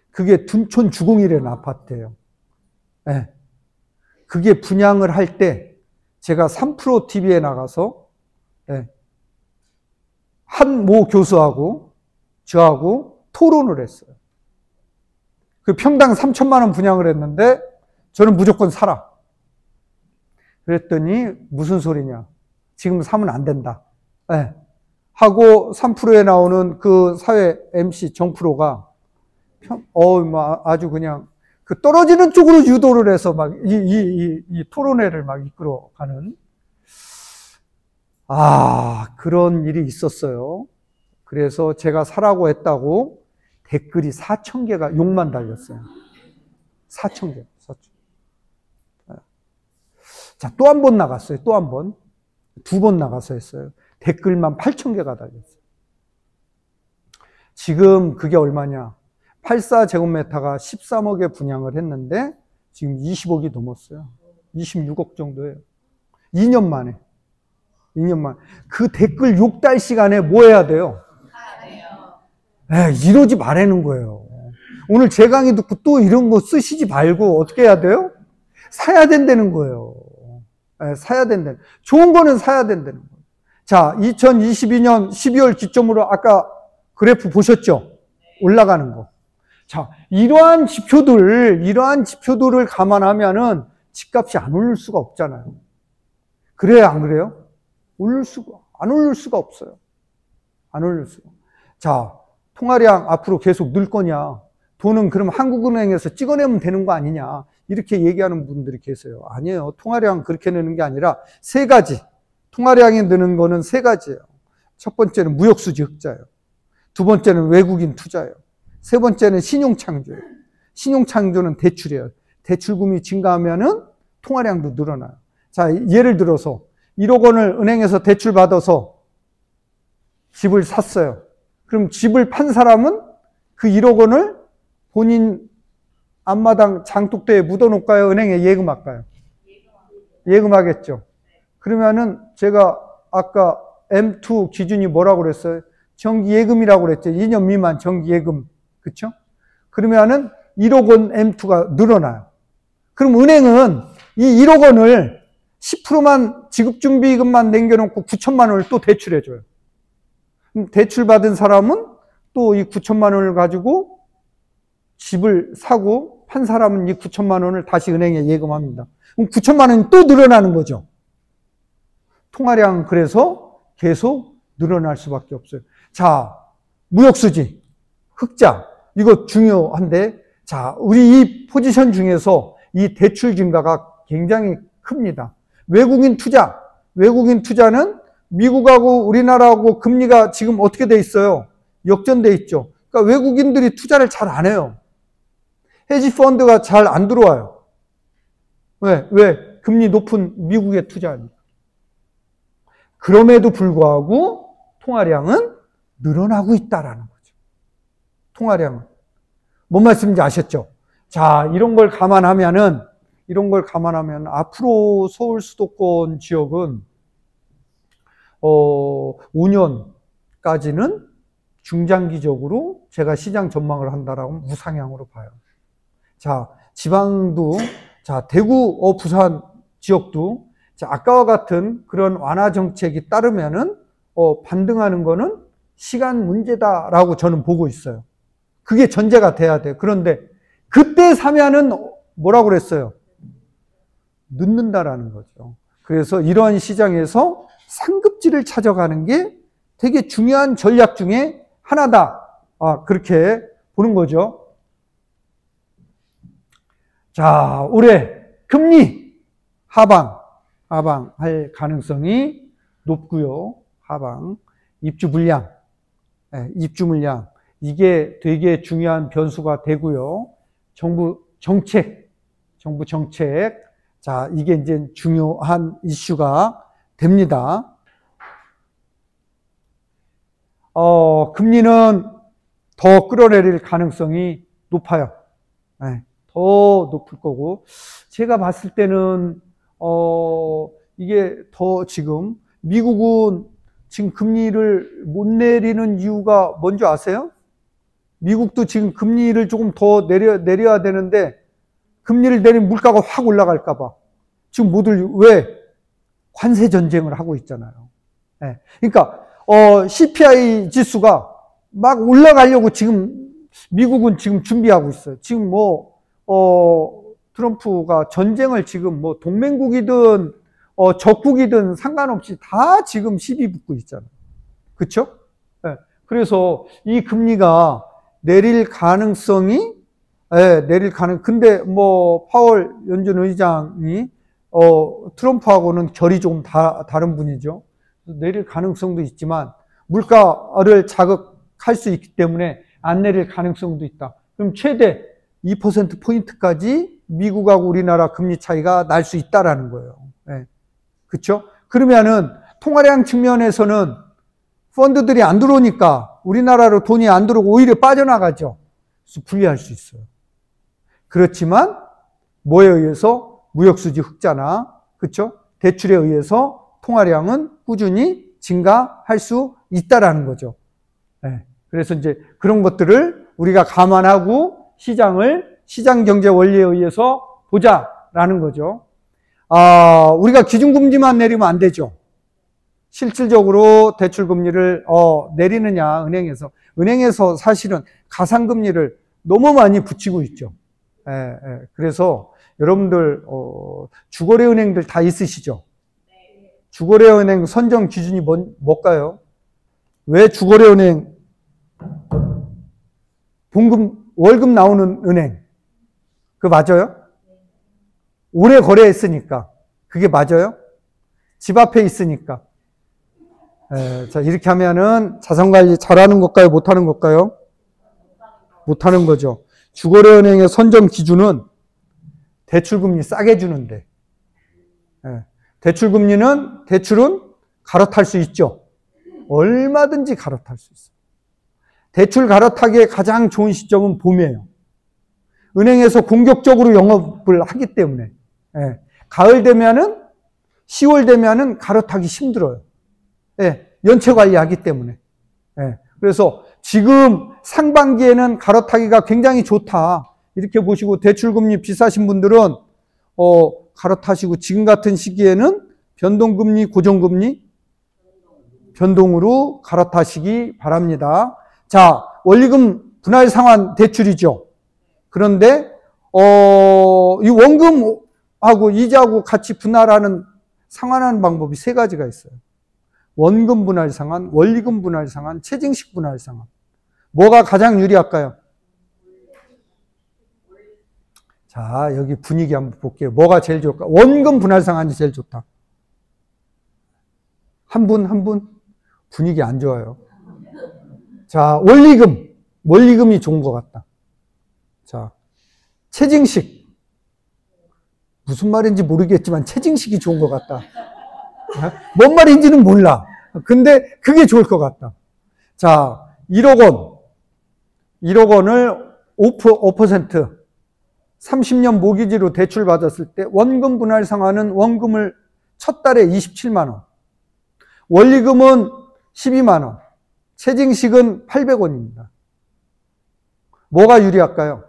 그게 둔촌 주공이라는 아파트예요. 네. 그게 분양을 할 때 제가 3프로 TV에 나가서 한 모 교수하고 저하고 토론을 했어요. 그 평당 3천만 원 분양을 했는데 저는 무조건 사라. 그랬더니 무슨 소리냐. 지금 사면 안 된다. 네. 하고 3프로에 나오는 그 사회 MC 정프로가 아주 그냥 그 떨어지는 쪽으로 유도를 해서 막 이 토론회를 막 이끌어가는 그런 일이 있었어요. 그래서 제가 사라고 했다고 댓글이 4,000개가 욕만 달렸어요. 4,000개. 자, 또 한 번 나갔어요. 또 한 번. 2번 나가서 했어요. 댓글만 8,000개가 달렸어요. 지금 그게 얼마냐. 84제곱미터가 13억에 분양을 했는데 지금 20억이 넘었어요. 26억 정도예요. 2년 만에. 2년 만에. 그 댓글 욕달 시간에 뭐 해야 돼요? 이러지 말라는 거예요. 오늘 제 강의 듣고 또 이런 거 쓰시지 말고 어떻게 해야 돼요? 사야 된다는 거예요. 사야 된다는. 좋은 거는 사야 된다는 거예요. 자, 2022년 12월 기점으로 아까 그래프 보셨죠? 올라가는 거. 자, 이러한 지표들을 감안하면은 집값이 안 오를 수가 없잖아요. 그래요, 안 그래요? 안 오를 수가 없어요. 안 오를 수가. 자, 통화량 앞으로 계속 늘 거냐? 돈은 그럼 한국은행에서 찍어내면 되는 거 아니냐? 이렇게 얘기하는 분들이 계세요. 아니에요. 통화량 그렇게 내는 게 아니라 3가지. 통화량이 느는 거는 3가지예요. 첫 번째는 무역수지 흑자예요. 두 번째는 외국인 투자예요. 세 번째는 신용창조예요. 신용창조는 대출이에요. 대출금이 증가하면은 통화량도 늘어나요. 자, 예를 들어서 1억 원을 은행에서 대출 받아서 집을 샀어요. 그럼 집을 판 사람은 그 1억 원을 본인 앞마당 장독대에 묻어놓을까요? 은행에 예금할까요? 예금하겠죠. 그러면은 제가 아까 M2 기준이 뭐라고 그랬어요? 정기예금이라고 그랬죠. 2년 미만 정기예금. 그쵸? 그러면은 1억 원 M2가 늘어나요. 그럼 은행은 이 1억 원을 10%만 지급준비금만 남겨놓고 9천만 원을 또 대출해줘요. 대출 받은 사람은 또 이 9천만 원을 가지고 집을 사고 판 사람은 이 9천만 원을 다시 은행에 예금합니다. 그럼 9천만 원이 또 늘어나는 거죠. 통화량 그래서 계속 늘어날 수밖에 없어요. 자, 무역수지, 흑자 이거 중요한데 자, 우리 이 포지션 중에서 이 대출 증가가 굉장히 큽니다. 외국인 투자는 미국하고 우리나라하고 금리가 지금 어떻게 돼 있어요? 역전돼 있죠. 그러니까 외국인들이 투자를 잘 안 해요. 헤지펀드가 잘 안 들어와요. 왜? 금리 높은 미국에 투자하니까. 그럼에도 불구하고 통화량은 늘어나고 있다라는 거죠. 통화량은. 뭔 말씀인지 아셨죠? 자, 이런 걸 감안하면 앞으로 서울 수도권 지역은 5년까지는 중장기적으로 제가 시장 전망을 한다라고 하면 우상향으로 봐요. 자, 지방도, 자, 대구, 부산 지역도, 자, 아까와 같은 그런 완화 정책이 따르면은, 반등하는 거는 시간 문제다라고 저는 보고 있어요. 그게 전제가 돼야 돼요. 그런데, 그때 사면은 뭐라고 그랬어요? 늦는다라는 거죠. 그래서 이러한 시장에서 상급지를 찾아가는 게 되게 중요한 전략 중에 하나다. 그렇게 보는 거죠. 자, 올해 금리 하방할 가능성이 높고요. 하방. 입주 물량. 이게 되게 중요한 변수가 되고요. 정부 정책. 자, 이게 이제 중요한 이슈가 됩니다. 금리는 더 끌어내릴 가능성이 높아요. 더 높을 거고, 제가 봤을 때는, 이게 더 지금, 미국은 지금 금리를 못 내리는 이유가 뭔지 아세요? 미국도 지금 금리를 조금 더 내려야 되는데, 금리를 내리면 물가가 확 올라갈까봐. 지금 모두 왜? 관세 전쟁을 하고 있잖아요. 그러니까, CPI 지수가 막 올라가려고 지금 미국은 지금 준비하고 있어요. 지금 트럼프가 전쟁을 지금 동맹국이든, 적국이든 상관없이 다 지금 시비 붙고 있잖아요. 그쵸? 네. 그래서 이 금리가 내릴 가능성이, 근데 파월 연준 의장이, 트럼프하고는 결이 좀 다른 분이죠. 내릴 가능성도 있지만, 물가를 자극할 수 있기 때문에 안 내릴 가능성도 있다. 그럼 최대 2%포인트까지 미국하고 우리나라 금리 차이가 날 수 있다라는 거예요. 네. 그쵸? 그러면은 통화량 측면에서는 펀드들이 안 들어오니까 우리나라로 돈이 안 들어오고 오히려 빠져나가죠. 그래서 불리할 수 있어요. 그렇지만 뭐에 의해서? 무역수지 흑자나, 그쵸? 대출에 의해서 통화량은 꾸준히 증가할 수 있다라는 거죠. 네. 그래서 이제 그런 것들을 우리가 감안하고 시장 경제 원리에 의해서 보자라는 거죠. 우리가 기준금리만 내리면 안 되죠. 실질적으로 대출금리를 내리느냐, 은행에서 사실은 가상금리를 너무 많이 붙이고 있죠. 그래서 여러분들 주거래은행들 다 있으시죠? 주거래은행 선정 기준이 뭘까요? 왜 주거래은행 월급 나오는 은행? 그거 맞아요? 오래 거래했으니까. 그게 맞아요? 집 앞에 있으니까. 자, 이렇게 하면은 자산관리 잘하는 것일까요? 못하는 것일까요? 못하는 거죠. 주거래은행의 선정 기준은 대출금리 싸게 주는데, 대출은 갈아탈 수 있죠. 얼마든지 갈아탈 수 있어요. 대출 갈아타기에 가장 좋은 시점은 봄이에요. 은행에서 공격적으로 영업을 하기 때문에. 가을 되면은, 10월 되면은 갈아타기 힘들어요. 연체 관리하기 때문에. 그래서 지금 상반기에는 갈아타기가 굉장히 좋다. 이렇게 보시고 대출금리 비싸신 분들은 갈아타시고, 지금 같은 시기에는 변동금리, 고정금리, 변동으로 갈아타시기 바랍니다. 자, 원리금 분할 상환 대출이죠. 그런데 이 원금하고 이자하고 같이 상환하는 방법이 세 가지가 있어요. 원금 분할 상환, 원리금 분할 상환, 체증식 분할 상환. 뭐가 가장 유리할까요? 자, 여기 분위기 한번 볼게요. 뭐가 제일 좋을까? 원금 분할 상환이 제일 좋다. 한 분? 분위기 안 좋아요. 자, 원리금이 좋은 것 같다. 자, 체증식. 무슨 말인지 모르겠지만 체증식이 좋은 것 같다. 뭔 말인지는 몰라. 근데 그게 좋을 것 같다. 자, 1억 원을 5%, 30년 모기지로 대출 받았을 때 원금 분할 상환은 원금을 첫 달에 27만 원, 원리금은 12만 원, 체증식은 800원입니다. 뭐가 유리할까요?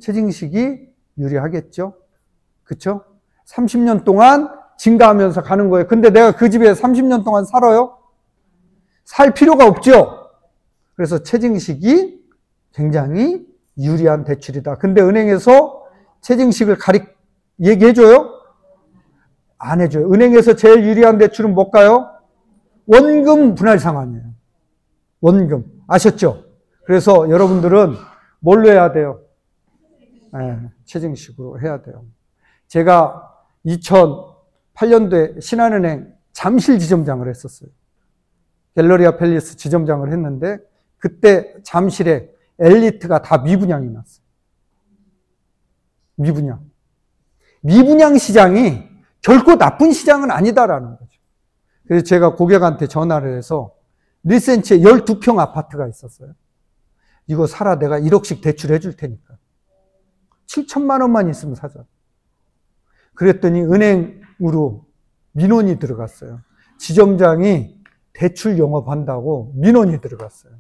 체증식이 유리하겠죠? 그쵸? 30년 동안 증가하면서 가는 거예요. 근데 내가 그 집에 30년 동안 살아요? 살 필요가 없죠? 그래서 체증식이 굉장히 유리한 대출이다. 근데 은행에서 체증식을 얘기해줘요? 안 해줘요. 은행에서 제일 유리한 대출은 뭘까요? 원금 분할 상환이에요. 원금. 아셨죠? 그래서 여러분들은 뭘로 해야 돼요? 체증식으로 해야 돼요. 제가 2008년도에 신한은행 잠실 지점장을 했었어요. 갤러리아 팰리스 지점장을 했는데 그때 잠실에 엘리트가 다 미분양이 났어요. 미분양 시장이 결코 나쁜 시장은 아니다라는 거죠. 그래서 제가 고객한테 전화를 해서 리센치에 12평 아파트가 있었어요. 이거 사라, 내가 1억씩 대출해 줄 테니까. 7천만 원만 있으면 사자. 그랬더니 은행으로 민원이 들어갔어요. 지점장이 대출 영업한다고 민원이 들어갔어요.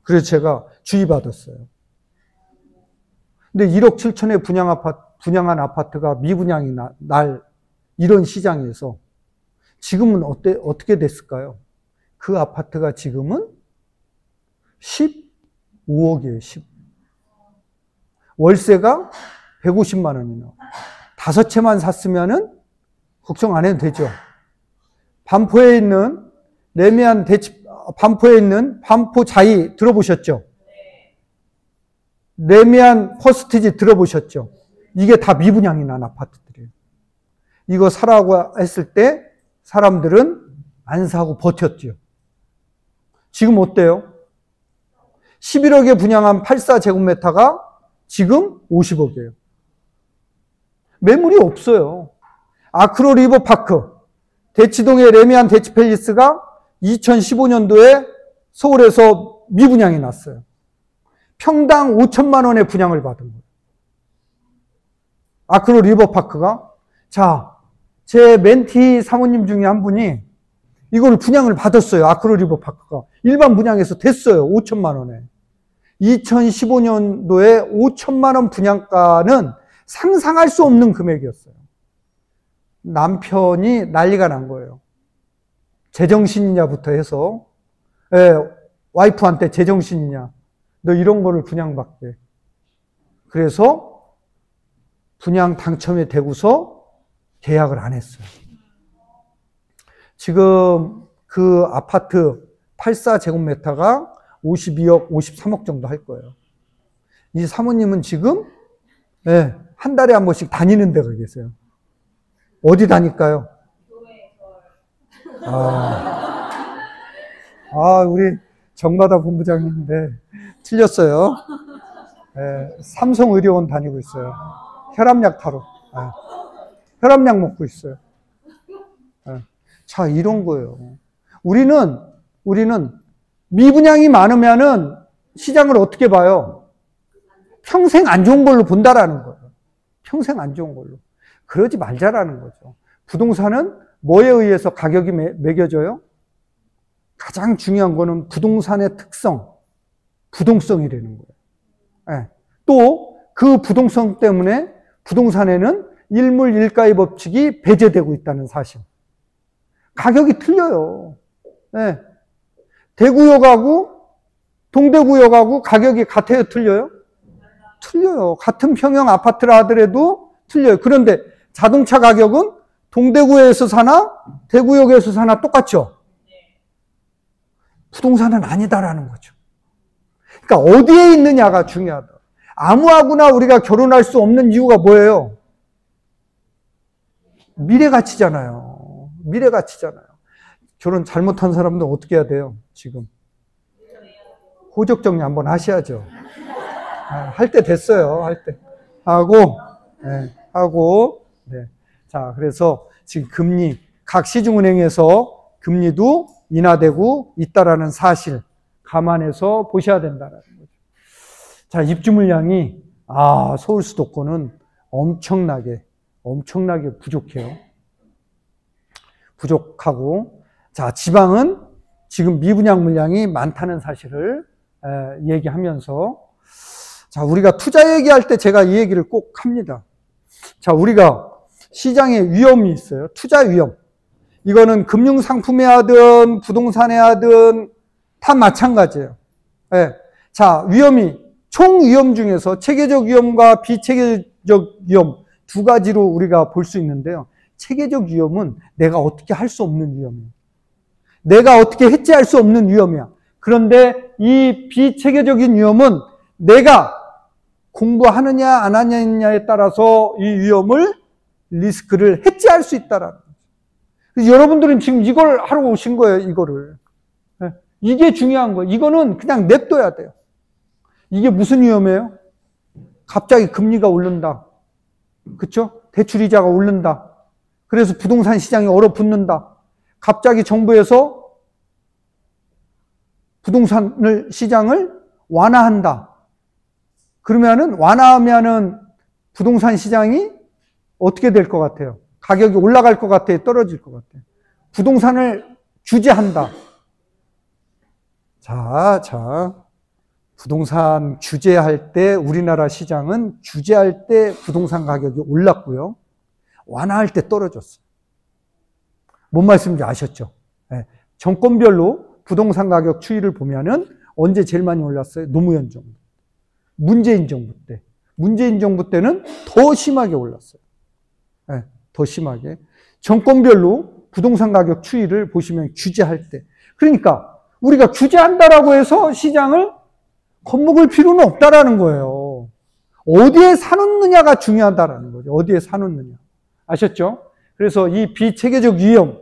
그래서 제가 주의받았어요. 근데 1억 7천에 분양한 아파트가 미분양이 날 이런 시장에서 지금은 어떻게 됐을까요? 그 아파트가 지금은 5억이에요, 10. 월세가 150만 원이나. 5채만 샀으면은 걱정 안 해도 되죠. 반포에 있는 반포에 있는 반포 자이 들어보셨죠? 레미안 퍼스티지 들어보셨죠? 이게 다 미분양이 난 아파트들이에요. 이거 사라고 했을 때 사람들은 안 사고 버텼죠. 지금 어때요? 11억에 분양한 84제곱미터가 지금 50억이에요. 매물이 없어요. 아크로 리버파크, 대치동의 레미안 대치팰리스가 2015년도에 서울에서 미분양이 났어요. 평당 5천만 원의 분양을 받은 거예요. 아크로 리버파크가. 자, 제 멘티 사모님 중에 한 분이 이걸 분양을 받았어요. 아크로 리버파크가. 일반 분양에서 됐어요. 5천만 원에. 2015년도에 5천만 원 분양가는 상상할 수 없는 금액이었어요. 남편이 난리가 난 거예요. 제정신이냐부터 해서, 와이프한테 제정신이냐. 너 이런 거를 분양받게. 그래서 분양 당첨이 되고서 계약을 안 했어요. 지금 그 아파트 84제곱미터가 52억, 53억 정도 할 거예요. 이 사모님은 지금 한 달에 한 번씩 다니는 데가 계세요. 어디 다닐까요? 우리 정마다 본부장님인데 틀렸어요. 삼성의료원 다니고 있어요. 혈압약 타러. 혈압약 먹고 있어요. 자, 이런 거예요. 우리는 미분양이 많으면은 시장을 어떻게 봐요? 평생 안 좋은 걸로 본다라는 거예요. 평생 안 좋은 걸로. 그러지 말자라는 거죠. 부동산은 뭐에 의해서 가격이 매겨져요? 가장 중요한 거는 부동산의 특성, 부동성이라는 거예요. 또 그 부동성 때문에 부동산에는 일물 일가의 법칙이 배제되고 있다는 사실. 가격이 틀려요. 대구역하고 동대구역하고 가격이 같아요, 틀려요? 틀려요. 같은 평형 아파트라 하더라도 틀려요. 그런데 자동차 가격은 동대구에서 사나 대구역에서 사나 똑같죠? 부동산은 아니다라는 거죠. 그러니까 어디에 있느냐가 중요하다. 아무하고나 우리가 결혼할 수 없는 이유가 뭐예요? 미래가치잖아요. 미래가치잖아요. 결혼 잘못한 사람들은 어떻게 해야 돼요? 지금 호적 정리 한번 하셔야죠. 할 때 됐어요. 할 때 하고 자, 그래서 지금 금리 각 시중은행에서 금리도 인하되고 있다라는 사실 감안해서 보셔야 된다라는 거죠. 자, 입주 물량이 서울 수도권은 엄청나게 부족해요. 부족하고, 자, 지방은 지금 미분양 물량이 많다는 사실을 얘기하면서, 자, 우리가 투자 얘기할 때 제가 이 얘기를 꼭 합니다. 자, 우리가 시장에 위험이 있어요. 투자 위험. 이거는 금융상품에 하든 부동산에 하든 다 마찬가지예요. 자, 총 위험 중에서 체계적 위험과 비체계적 위험 두 가지로 우리가 볼 수 있는데요. 체계적 위험은 내가 어떻게 할 수 없는 위험이에요. 내가 어떻게 해체할 수 없는 위험이야. 그런데 이 비체계적인 위험은 내가 공부하느냐 안 하느냐에 따라서 이 위험을 리스크를 해체할 수 있다라는 거죠. 여러분들은 지금 이걸 하러 오신 거예요. 이거를. 이게 중요한 거예요. 이거는 그냥 냅둬야 돼요. 이게 무슨 위험이에요? 갑자기 금리가 오른다. 그렇죠? 대출이자가 오른다. 그래서 부동산 시장이 얼어붙는다. 갑자기 정부에서 부동산 시장을 완화한다. 완화하면은 부동산 시장이 어떻게 될 것 같아요? 가격이 올라갈 것 같아요? 떨어질 것 같아요? 부동산을 규제한다. 자. 부동산 규제할 때 우리나라 시장은 규제할 때 부동산 가격이 올랐고요. 완화할 때 떨어졌어요. 뭔 말씀인지 아셨죠? 정권별로 부동산 가격 추이를 보면은 언제 제일 많이 올랐어요? 노무현 정부. 문재인 정부 때. 문재인 정부 때는 더 심하게 올랐어요. 네, 더 심하게. 정권별로 부동산 가격 추이를 보시면 규제할 때. 그러니까 우리가 규제한다라고 해서 시장을 겁먹을 필요는 없다라는 거예요. 어디에 사놓느냐가 중요하다라는 거죠. 어디에 사놓느냐. 아셨죠? 그래서 이 비체계적 위험,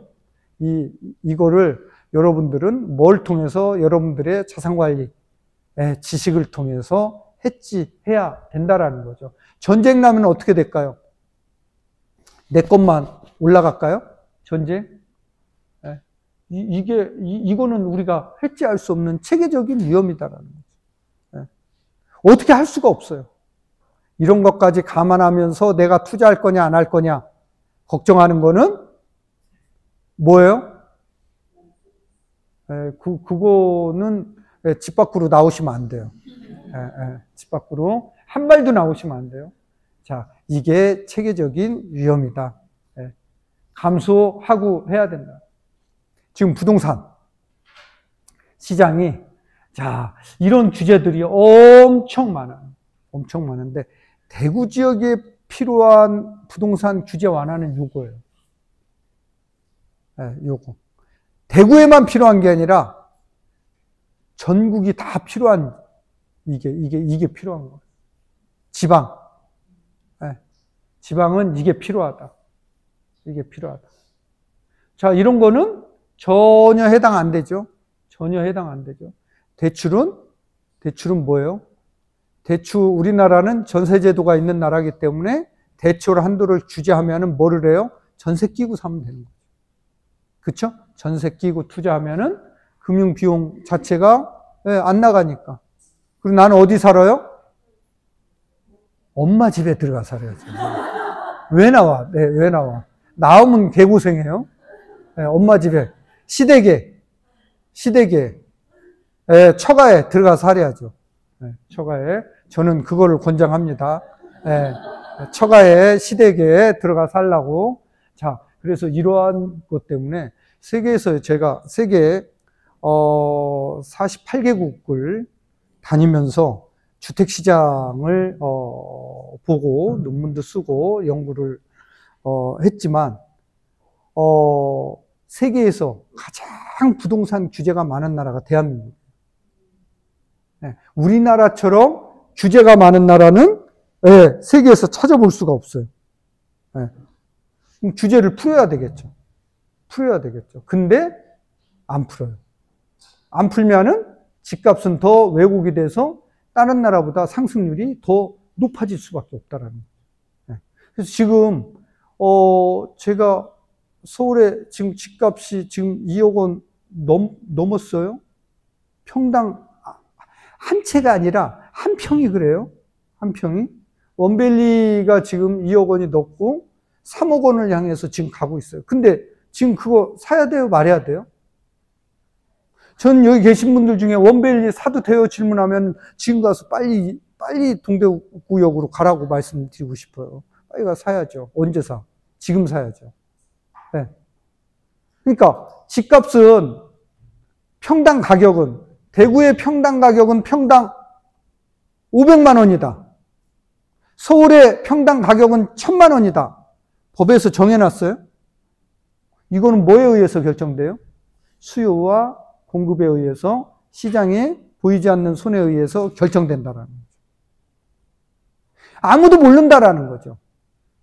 이거를 여러분들은 뭘 통해서 여러분들의 자산관리, 지식을 통해서 해야 된다라는 거죠. 전쟁 나면 어떻게 될까요? 내 것만 올라갈까요? 전쟁? 이거는 우리가 해지할 수 없는 체계적인 위험이다라는 거죠. 어떻게 할 수가 없어요. 이런 것까지 감안하면서 내가 투자할 거냐 안 할 거냐 걱정하는 거는 뭐예요? 그거는 집 밖으로 나오시면 안 돼요. 집 밖으로 한 발도 나오시면 안 돼요. 자, 이게 체계적인 위험이다. 감수하고 해야 된다. 지금 부동산 시장이, 자, 이런 규제들이 엄청 많아요. 엄청 많은데, 대구 지역에 필요한 부동산 규제 완화는 요거예요. 요거. 대구에만 필요한 게 아니라 전국이 다 필요한, 이게 필요한 거예요. 지방. 지방은 이게 필요하다. 이게 필요하다. 자, 이런 거는 전혀 해당 안 되죠. 전혀 해당 안 되죠. 대출은 뭐예요? 우리나라는 전세제도가 있는 나라이기 때문에 대출 한도를 규제하면은 뭐를 해요? 전세 끼고 사면 되는 거죠. 그쵸? 전세 끼고 투자하면은 금융 비용 자체가 안 나가니까. 그리고 나는 어디 살아요? 엄마 집에 들어가 살아야지. 왜 나와? 왜 나와? 나오면 개고생해요. 엄마 집에. 시댁에, 처가에 들어가 살아야죠. 처가에. 저는 그거를 권장합니다. 처가에, 시댁에 들어가 살라고. 자, 그래서 이러한 것 때문에 세계에서 제가 세계 48개국을 다니면서 주택시장을 보고 논문도 쓰고 연구를 했지만 세계에서 가장 부동산 규제가 많은 나라가 대한민국이에요. 우리나라처럼 규제가 많은 나라는 세계에서 찾아볼 수가 없어요. 규제를 풀어야 되겠죠. 근데 안 풀어요. 안 풀면은 집값은 더 왜곡이 돼서 다른 나라보다 상승률이 더 높아질 수밖에 없다라는 거예요. 그래서 지금 제가 서울에 지금 집값이 지금 2억 원 넘었어요. 평당 한 채가 아니라 한 평이 그래요. 한 평이. 원밸리가 지금 2억 원이 넘고 3억 원을 향해서 지금 가고 있어요. 근데 지금 그거 사야 돼요? 말아야 돼요? 전 여기 계신 분들 중에 원밸리 사도 돼요? 질문하면 지금 가서 빨리 동대구역으로 가라고 말씀드리고 싶어요. 빨리 가서 사야죠. 언제 사? 지금 사야죠. 네. 그러니까 집값은 평당 가격은, 대구의 평당 가격은 평당 500만 원이다. 서울의 평당 가격은 1000만 원이다. 법에서 정해놨어요. 이거는 뭐에 의해서 결정돼요? 수요와 공급에 의해서, 시장에 보이지 않는 손에 의해서 결정된다라는 거죠. 아무도 모른다라는 거죠.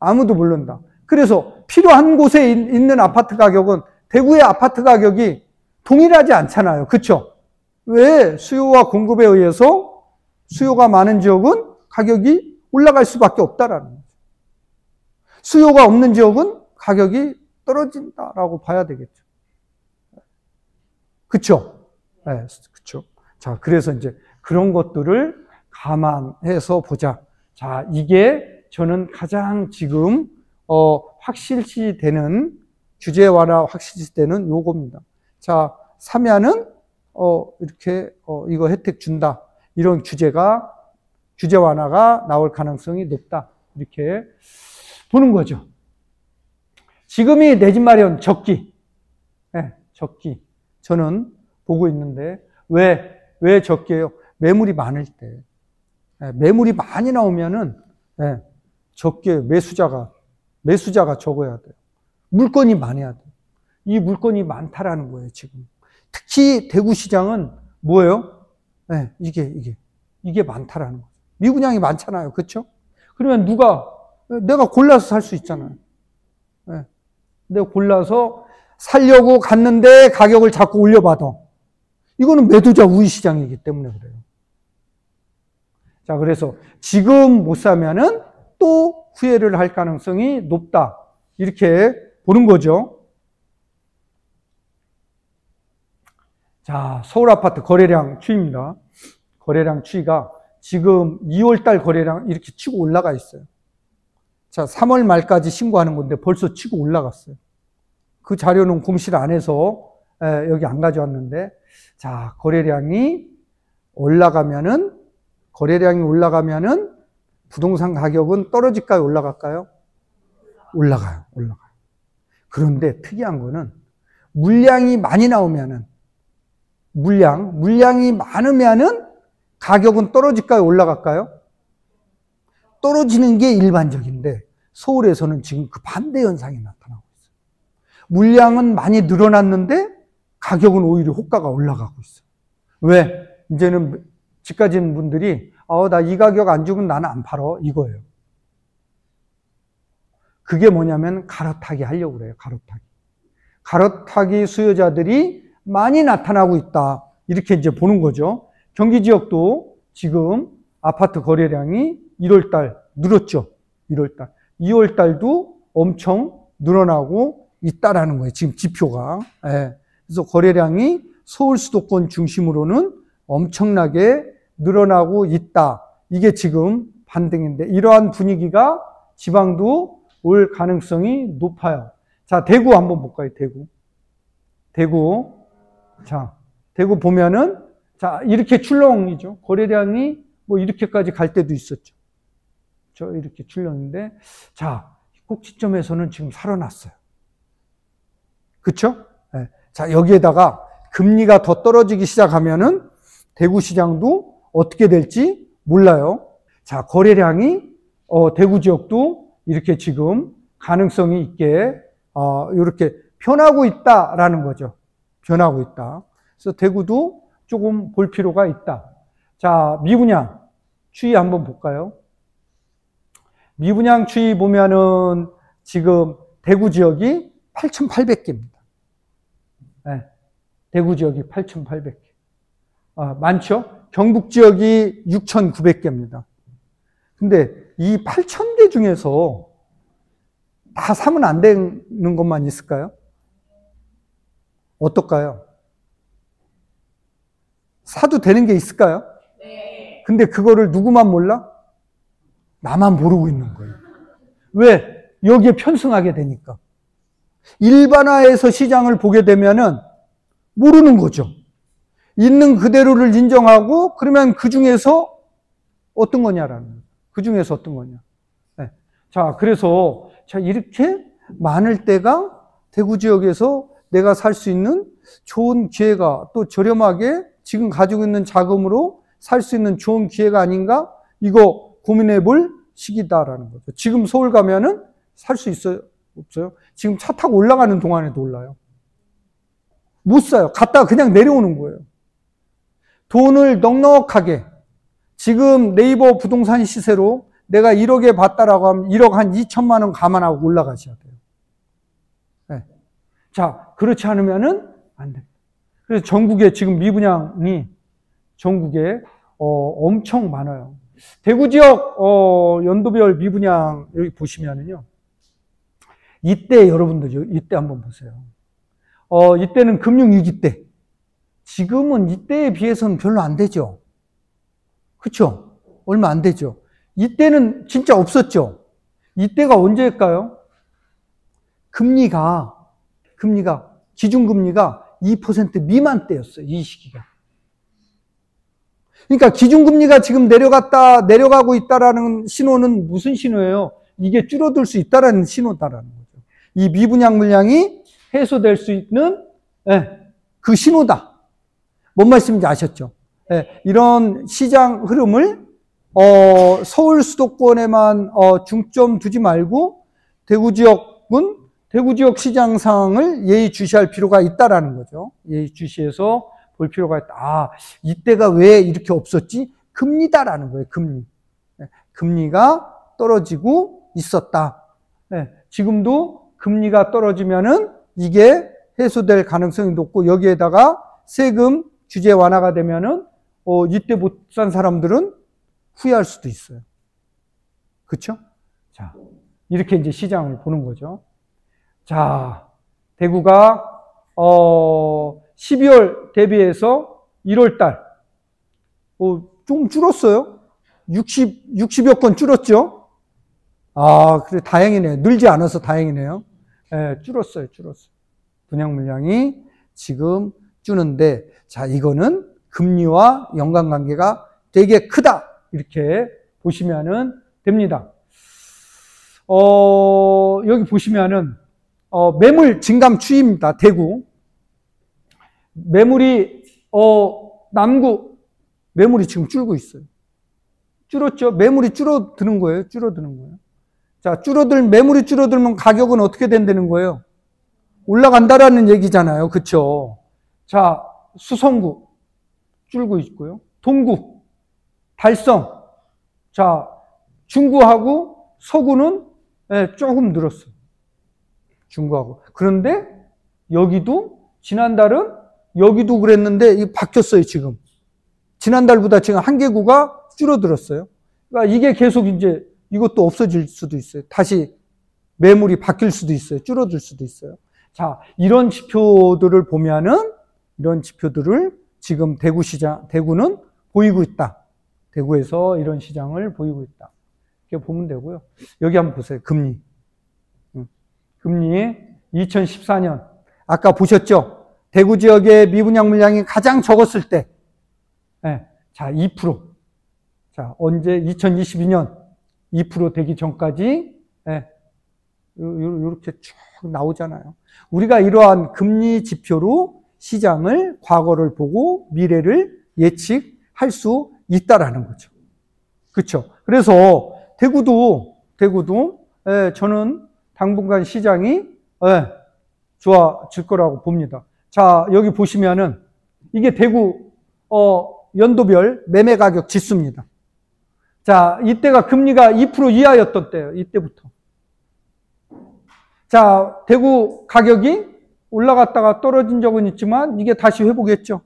아무도 모른다. 그래서 필요한 곳에 있는 아파트 가격은 대구의 아파트 가격이 동일하지 않잖아요. 그렇죠? 왜? 수요와 공급에 의해서 수요가 많은 지역은 가격이 올라갈 수밖에 없다라는 거죠. 수요가 없는 지역은 가격이 떨어진다라고 봐야 되겠죠. 그쵸? 네, 그쵸. 자, 그래서 이제 그런 것들을 감안해서 보자. 자, 이게 저는 가장 지금, 확실시 되는, 규제 완화 확실시 되는 요겁니다. 자, 사면은, 이렇게, 이거 혜택 준다. 이런 규제 완화가 나올 가능성이 높다. 이렇게 보는 거죠. 지금이 내 집 마련 적기. 네, 적기. 저는 보고 있는데, 왜? 왜 적게 해요? 매물이 많을 때. 매물이 많이 나오면은 적게 해요. 매수자가 적어야 돼요. 물건이 많아야 돼요. 이 물건이 많다라는 거예요, 지금. 특히 대구시장은 뭐예요? 이게 많다라는 거죠. 미분양이 많잖아요. 그렇죠? 그러면 내가 골라서 살 수 있잖아요. 내가 골라서 살려고 갔는데 가격을 자꾸 올려받아. 이거는 매도자 우위 시장이기 때문에 그래요. 자, 그래서 지금 못 사면은 또 후회를 할 가능성이 높다. 이렇게 보는 거죠. 자, 서울 아파트 거래량 추이입니다. 거래량 추이가 지금 2월달 거래량 이렇게 치고 올라가 있어요. 자, 3월 말까지 신고하는 건데 벌써 치고 올라갔어요. 그 자료는 공시를 안 해서 여기 안 가져왔는데, 자, 거래량이 올라가면은 부동산 가격은 떨어질까요? 올라갈까요? 올라가요. 그런데 특이한 거는 물량이 많이 나오면은 물량이 많으면은 가격은 떨어질까요? 올라갈까요? 떨어지는 게 일반적인데 서울에서는 지금 그 반대 현상이 나타나고 있어요. 물량은 많이 늘어났는데 가격은 오히려 호가가 올라가고 있어요. 왜? 이제는 집 가진 분들이 나 이 가격 안 주면 나는 안 팔어 이거예요. 그게 뭐냐면 갈아타기 하려고 그래요. 갈아타기 수요자들이 많이 나타나고 있다. 이렇게 이제 보는 거죠. 경기 지역도 지금 아파트 거래량이 1월달 늘었죠. 1월달. 2월달도 엄청 늘어나고 있다라는 거예요. 지금 지표가. 그래서 거래량이 서울 수도권 중심으로는 엄청나게 늘어나고 있다. 이게 지금 반등인데 이러한 분위기가 지방도 올 가능성이 높아요. 자, 대구 한번 볼까요? 대구. 자, 대구 보면은 자, 이렇게 출렁이죠. 거래량이 뭐 이렇게까지 갈 때도 있었죠. 이렇게 출렁인데 자, 꼭지점에서는 지금 살아났어요. 그렇죠? 자, 여기에다가 금리가 더 떨어지기 시작하면은 대구 시장도 어떻게 될지 몰라요. 자, 거래량이 대구 지역도 이렇게 지금 가능성이 있게 이렇게 변하고 있다라는 거죠. 변하고 있다. 그래서 대구도 조금 볼 필요가 있다. 자, 미분양 추이 한번 볼까요? 미분양 추이 보면은 지금 대구 지역이 8,800개입니다. 대구 지역이 8,800개. 많죠? 경북 지역이 6,900개입니다. 근데 이 8,000개 중에서 다 사면 안 되는 것만 있을까요? 어떨까요? 사도 되는 게 있을까요? 네. 근데 그거를 누구만 몰라? 나만 모르고 있는 거예요. 왜? 여기에 편승하게 되니까. 일반화해서 시장을 보게 되면은 모르는 거죠. 있는 그대로를 인정하고 그러면 그 중에서 어떤 거냐라는 거예요. 그 중에서 어떤 거냐. 네. 자, 그래서 자, 이렇게 많을 때가 대구 지역에서 내가 살 수 있는 좋은 기회가 또 저렴하게 지금 가지고 있는 자금으로 살 수 있는 좋은 기회가 아닌가? 이거 고민해 볼 시기다라는 거죠. 지금 서울 가면은 살 수 있어요? 없어요? 지금 차 타고 올라가는 동안에도 올라요. 못 사요. 갔다가 그냥 내려오는 거예요. 돈을 넉넉하게 지금 네이버 부동산 시세로 내가 1억에 봤다라고 하면 1억 한 2천만 원 감안하고 올라가셔야 돼요. 네. 자, 그렇지 않으면은 안 됩니다. 그래서 전국에 지금 미분양이 전국에 엄청 많아요. 대구 지역 연도별 미분양 여기 보시면은요. 이때 여러분들 이때 한번 보세요. 이때는 금융위기 때. 지금은 이때에 비해서는 별로 안 되죠. 그렇죠? 얼마 안 되죠. 이때는 진짜 없었죠. 이때가 언제일까요? 기준금리가 2% 미만대였어요. 이 시기가. 그러니까 기준금리가 지금 내려가고 있다라는 신호는 무슨 신호예요? 이게 줄어들 수 있다라는 신호다라는 거죠. 이 미분양 물량이 해소될 수 있는 그 신호다. 뭔 말씀인지 아셨죠? 이런 시장 흐름을 서울 수도권에만 중점 두지 말고 대구 지역은 대구 지역 시장 상황을 예의주시할 필요가 있다라는 거죠. 예의주시해서 볼 필요가 있다. 아, 이때가 왜 이렇게 없었지? 금리다라는 거예요. 금리. 금리가 떨어지고 있었다. 지금도 금리가 떨어지면은 이게 해소될 가능성이 높고, 여기에다가 세금 규제 완화가 되면은 이때 못 산 사람들은 후회할 수도 있어요. 그렇죠? 자, 이렇게 이제 시장을 보는 거죠. 자, 대구가 12월 대비해서 1월 달 좀 줄었어요. 60여 건 줄었죠. 아, 그래 다행이네요. 늘지 않아서 다행이네요. 줄었어요. 분양 물량이 지금 주는데, 자, 이거는 금리와 연관관계가 되게 크다. 이렇게 보시면은 됩니다. 여기 보시면은 매물 증감 추이입니다. 대구. 매물이 남구 매물이 지금 줄고 있어요. 줄었죠? 매물이 줄어드는 거예요. 자, 매물이 줄어들면 가격은 어떻게 된다는 거예요? 올라간다라는 얘기잖아요. 그쵸? 자, 수성구 줄고 있고요. 동구, 달성. 자, 중구하고 서구는 조금 늘었어요. 중구하고. 그런데 여기도 지난달은 여기도 그랬는데 이게 바뀌었어요, 지금. 지난달보다 지금 한 개구가 줄어들었어요. 그러니까 이게 계속 이제 이것도 없어질 수도 있어요. 다시 매물이 바뀔 수도 있어요. 줄어들 수도 있어요. 자, 이런 지표들을 보면은, 이런 지표들을 지금 대구는 보이고 있다. 대구에서 이런 시장을 보이고 있다. 이렇게 보면 되고요. 여기 한번 보세요. 금리. 금리 2014년. 아까 보셨죠? 대구 지역의 미분양 물량이 가장 적었을 때. 자, 2%. 자, 언제? 2022년 2% 되기 전까지 이렇게 쭉 나오잖아요. 우리가 이러한 금리 지표로 시장을, 과거를 보고 미래를 예측할 수 있다라는 거죠. 그렇죠? 그래서 대구도 저는 당분간 시장이 좋아질 거라고 봅니다. 자, 여기 보시면은 이게 대구 연도별 매매 가격 지수입니다. 자, 이때가 금리가 2% 이하였던 때예요. 이때부터. 자, 대구 가격이 올라갔다가 떨어진 적은 있지만 이게 다시 회복했죠.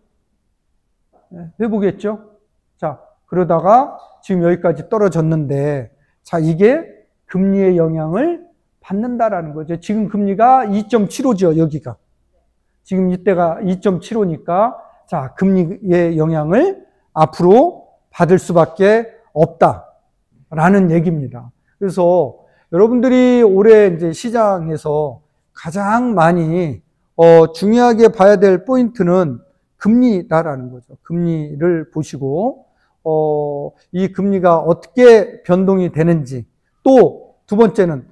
자, 그러다가 지금 여기까지 떨어졌는데, 자, 이게 금리의 영향을 받는다라는 거죠. 지금 금리가 2.75죠, 여기가. 지금 이때가 2.75니까, 자, 금리의 영향을 앞으로 받을 수밖에 없다라는 얘기입니다. 그래서 여러분들이 올해 이제 시장에서 가장 많이 중요하게 봐야 될 포인트는 금리다라는 거죠. 금리를 보시고 이 금리가 어떻게 변동이 되는지, 또 두 번째는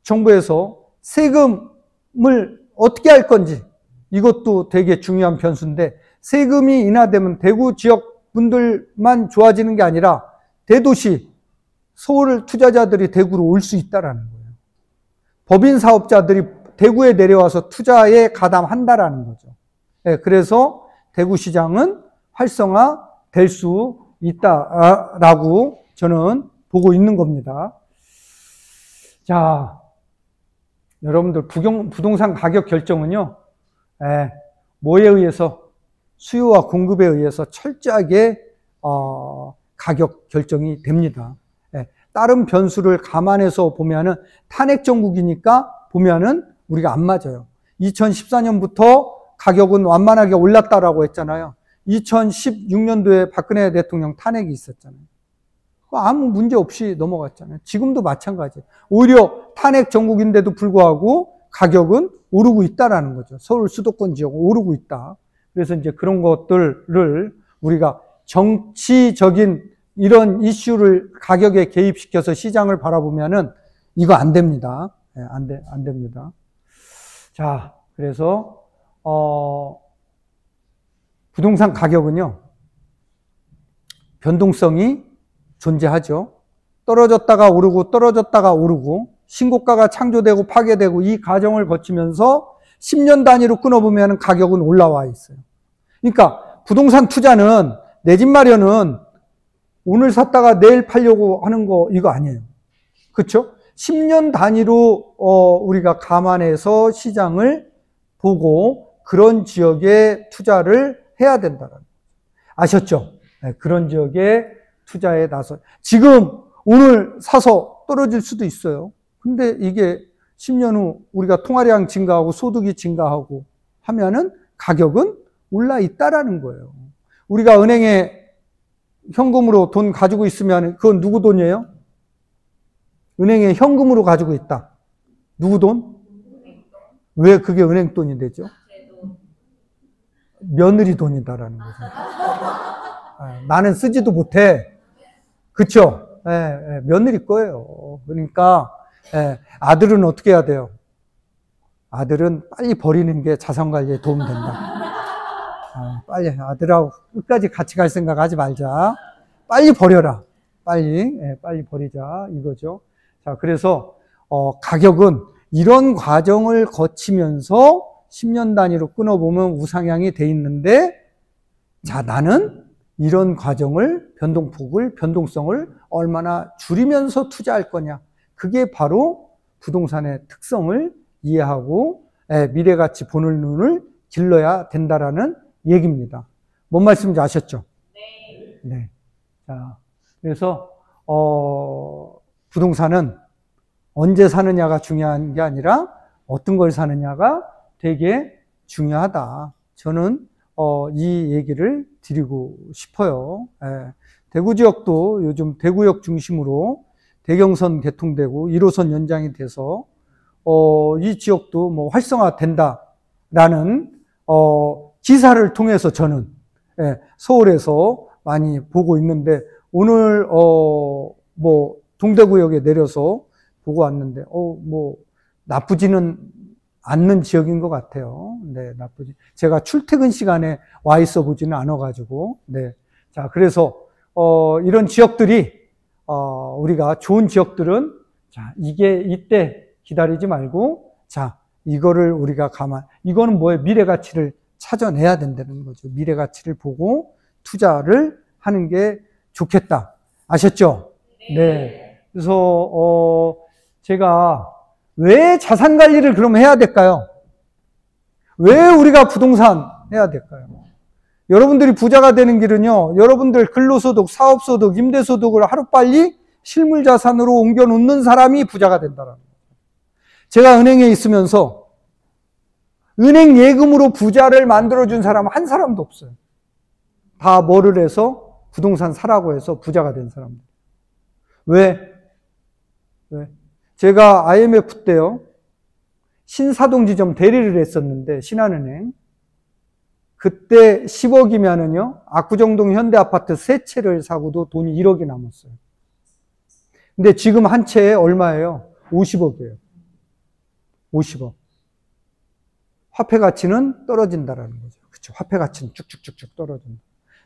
정부에서 세금을 어떻게 할 건지, 이것도 되게 중요한 변수인데, 세금이 인하되면 대구 지역 분들만 좋아지는 게 아니라 대도시 서울 투자자들이 대구로 올 수 있다라는 거예요. 법인 사업자들이 대구에 내려와서 투자에 가담한다라는 거죠. 그래서 대구 시장은 활성화될 수 있다라고 저는 보고 있는 겁니다. 자, 여러분들 부동산 가격 결정은요, 뭐에 의해서? 수요와 공급에 의해서 철저하게 가격 결정이 됩니다. 다른 변수를 감안해서 보면은 탄핵 정국이니까 보면은 우리가 안 맞아요. 2014년부터 가격은 완만하게 올랐다라고 했잖아요. 2016년도에 박근혜 대통령 탄핵이 있었잖아요. 아무 문제 없이 넘어갔잖아요. 지금도 마찬가지예요. 오히려 탄핵 정국인데도 불구하고 가격은 오르고 있다라는 거죠. 서울 수도권 지역은 오르고 있다. 그래서 이제 그런 것들을 우리가 정치적인 이런 이슈를 가격에 개입시켜서 시장을 바라보면은 이거 안 됩니다. 안 됩니다. 자, 그래서 부동산 가격은요, 변동성이 존재하죠. 떨어졌다가 오르고 떨어졌다가 오르고 신고가가 창조되고 파괴되고 이 과정을 거치면서 10년 단위로 끊어보면 가격은 올라와 있어요. 그러니까 부동산 투자는 내 집 마련은 오늘 샀다가 내일 팔려고 하는 거 이거 아니에요. 그렇죠? 10년 단위로 우리가 감안해서 시장을 보고 그런 지역에 투자를 해야 된다는 거예요. 아셨죠? 네, 그런 지역에 투자에 나서 지금 오늘 사서 떨어질 수도 있어요. 근데 이게 10년 후 우리가 통화량 증가하고 소득이 증가하고 하면은 가격은 올라 있다라는 거예요. 우리가 은행에 현금으로 돈 가지고 있으면 그건 누구 돈이에요? 은행에 현금으로 가지고 있다. 누구 돈? 왜 그게 은행 돈이 되죠? 며느리 돈이다라는 거죠. 나는 쓰지도 못해. 그쵸? 며느리 거예요. 그러니까 아들은 어떻게 해야 돼요? 아들은 빨리 버리는 게 자산관리에 도움된다. 빨리 아들하고 끝까지 같이 갈 생각 하지 말자. 빨리 버려라. 빨리 버리자. 이거죠. 자, 그래서 가격은 이런 과정을 거치면서 10년 단위로 끊어보면 우상향이 돼 있는데, 자, 나는 이런 과정을, 변동폭을, 변동성을 얼마나 줄이면서 투자할 거냐. 그게 바로 부동산의 특성을 이해하고 미래가치 보는 눈을 길러야 된다라는 얘기입니다. 뭔 말씀인지 아셨죠? 네. 자, 그래서 부동산은 언제 사느냐가 중요한 게 아니라 어떤 걸 사느냐가 되게 중요하다. 저는 이 얘기를 드리고 싶어요. 대구 지역도 요즘 대구역 중심으로 대경선 개통되고 1호선 연장이 돼서 이 지역도 뭐 활성화된다라는 기사를 통해서 저는 서울에서 많이 보고 있는데, 오늘 뭐 동대구역에 내려서 보고 왔는데 뭐 나쁘지는 않는 지역인 것 같아요. 네, 나쁘지. 제가 출퇴근 시간에 와 있어 보지는 않아가지고. 네. 자, 그래서 이런 지역들이 우리가 좋은 지역들은 자, 이때 기다리지 말고 자, 이거를 우리가 이거는 뭐예요? 미래 가치를 찾아내야 된다는 거죠. 미래 가치를 보고 투자를 하는 게 좋겠다. 아셨죠? 네. 그래서 제가 왜 자산 관리를 그럼 해야 될까요? 왜 우리가 부동산 해야 될까요? 여러분들이 부자가 되는 길은요, 여러분들 근로소득, 사업소득, 임대소득을 하루빨리 실물자산으로 옮겨놓는 사람이 부자가 된다는 거예요. 제가 은행에 있으면서 은행 예금으로 부자를 만들어준 사람은 한 사람도 없어요. 다 뭐를 해서? 부동산 사라고 해서 부자가 된 사람들. 왜? 제가 IMF 때요, 신사동 지점 대리를 했었는데, 신한은행. 그때 10억이면은요, 압구정동 현대아파트 3채를 사고도 돈이 1억이 남았어요. 근데 지금 한 채에 얼마예요? 50억이에요. 50억. 화폐 가치는 떨어진다라는 거죠. 그렇죠. 화폐 가치는 쭉쭉쭉쭉 떨어진다.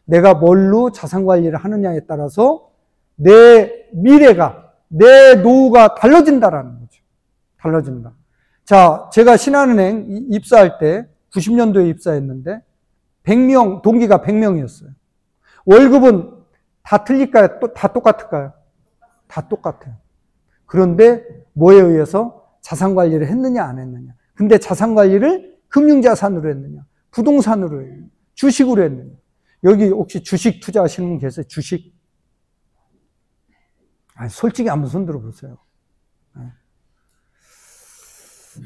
내가 뭘로 자산 관리를 하느냐에 따라서 내 미래가, 내 노후가 달라진다라는 거죠. 달라진다. 자, 제가 신한은행 입사할 때 90년도에 입사했는데 100명, 동기가 100명이었어요. 월급은 다 틀릴까요? 다 똑같을까요? 다 똑같아요. 그런데 뭐에 의해서 자산 관리를 했느냐 안 했느냐. 근데 자산 관리를 금융자산으로 했느냐, 부동산으로 했느냐, 주식으로 했느냐. 여기 혹시 주식 투자하시는 분 계세요? 주식? 솔직히 한번 손 들어보세요.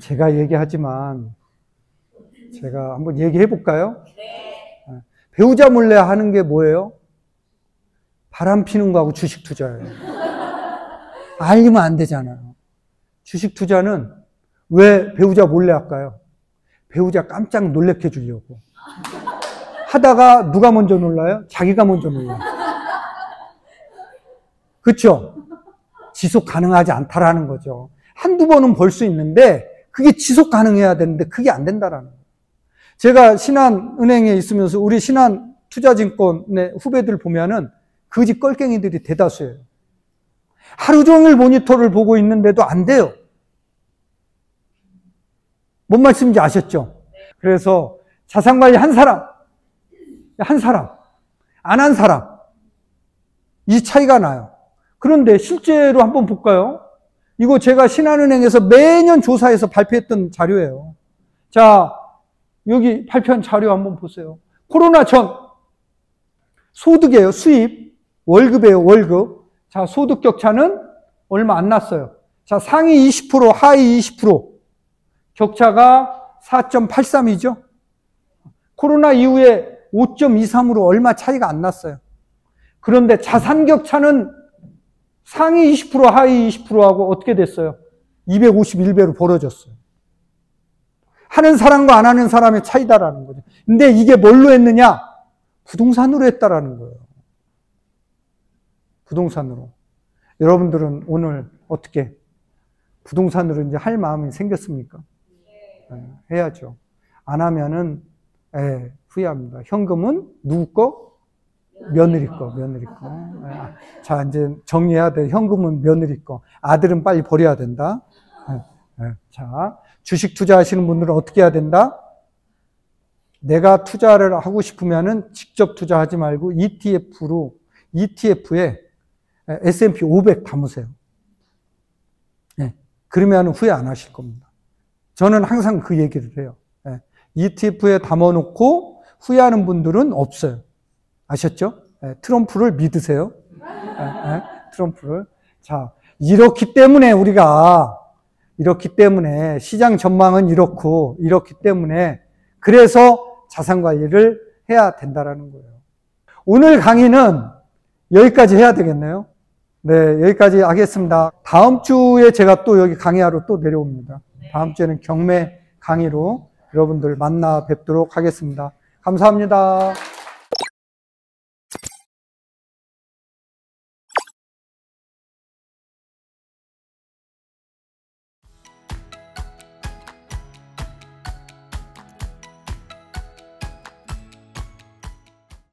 제가 얘기하지만 제가 한번 얘기해 볼까요? 네. 배우자 몰래 하는 게 뭐예요? 바람 피는 거하고 주식 투자예요. 알리면 안 되잖아요. 주식 투자는 왜 배우자 몰래 할까요? 배우자 깜짝 놀래켜 주려고. 하다가 누가 먼저 놀라요? 자기가 먼저 놀라요. 그렇죠? 지속 가능하지 않다라는 거죠. 한두 번은 벌 수 있는데 그게 지속 가능해야 되는데 그게 안 된다라는 거예요. 제가 신한은행에 있으면서 우리 신한투자증권의 후배들 보면은 거지 껄갱이들이 대다수예요. 하루 종일 모니터를 보고 있는데도 안 돼요. 뭔 말씀인지 아셨죠? 그래서 자산관리 한 사람, 안 한 사람, 이 차이가 나요. 그런데 실제로 한번 볼까요? 이거 제가 신한은행에서 매년 조사해서 발표했던 자료예요. 자, 여기 발표한 자료 한번 보세요. 코로나 전 소득이에요. 수입, 월급이에요. 월급. 자, 소득 격차는 얼마 안 났어요. 자, 상위 20%, 하위 20%. 격차가 4.83이죠. 코로나 이후에 5.23으로 얼마 차이가 안 났어요. 그런데 자산 격차는 상위 20%, 하위 20%하고 어떻게 됐어요? 251배로 벌어졌어요. 하는 사람과 안 하는 사람의 차이다라는 거죠. 근데 이게 뭘로 했느냐? 부동산으로 했다라는 거예요. 부동산으로. 여러분들은 오늘 어떻게 부동산으로 이제 할 마음이 생겼습니까? 해야죠. 안 하면은 후회합니다. 현금은 누구 거? 며느리 거. 자, 이제 정리해야 돼. 현금은 며느리 거. 아들은 빨리 버려야 된다. 자, 주식 투자하시는 분들은 어떻게 해야 된다? 내가 투자를 하고 싶으면은 직접 투자하지 말고 ETF에 S&P 500 담으세요. 그러면 후회 안 하실 겁니다. 저는 항상 그 얘기를 해요. ETF에 담아놓고 후회하는 분들은 없어요. 아셨죠? 트럼프를 믿으세요. 트럼프를. 자, 이렇기 때문에 시장 전망은 이렇기 때문에 그래서 자산 관리를 해야 된다라는 거예요. 오늘 강의는 여기까지 해야 되겠네요. 네, 여기까지 하겠습니다. 다음 주에 제가 또 여기 강의하러 또 내려옵니다. 다음 주에는 경매 강의로 여러분들 만나 뵙도록 하겠습니다. 감사합니다.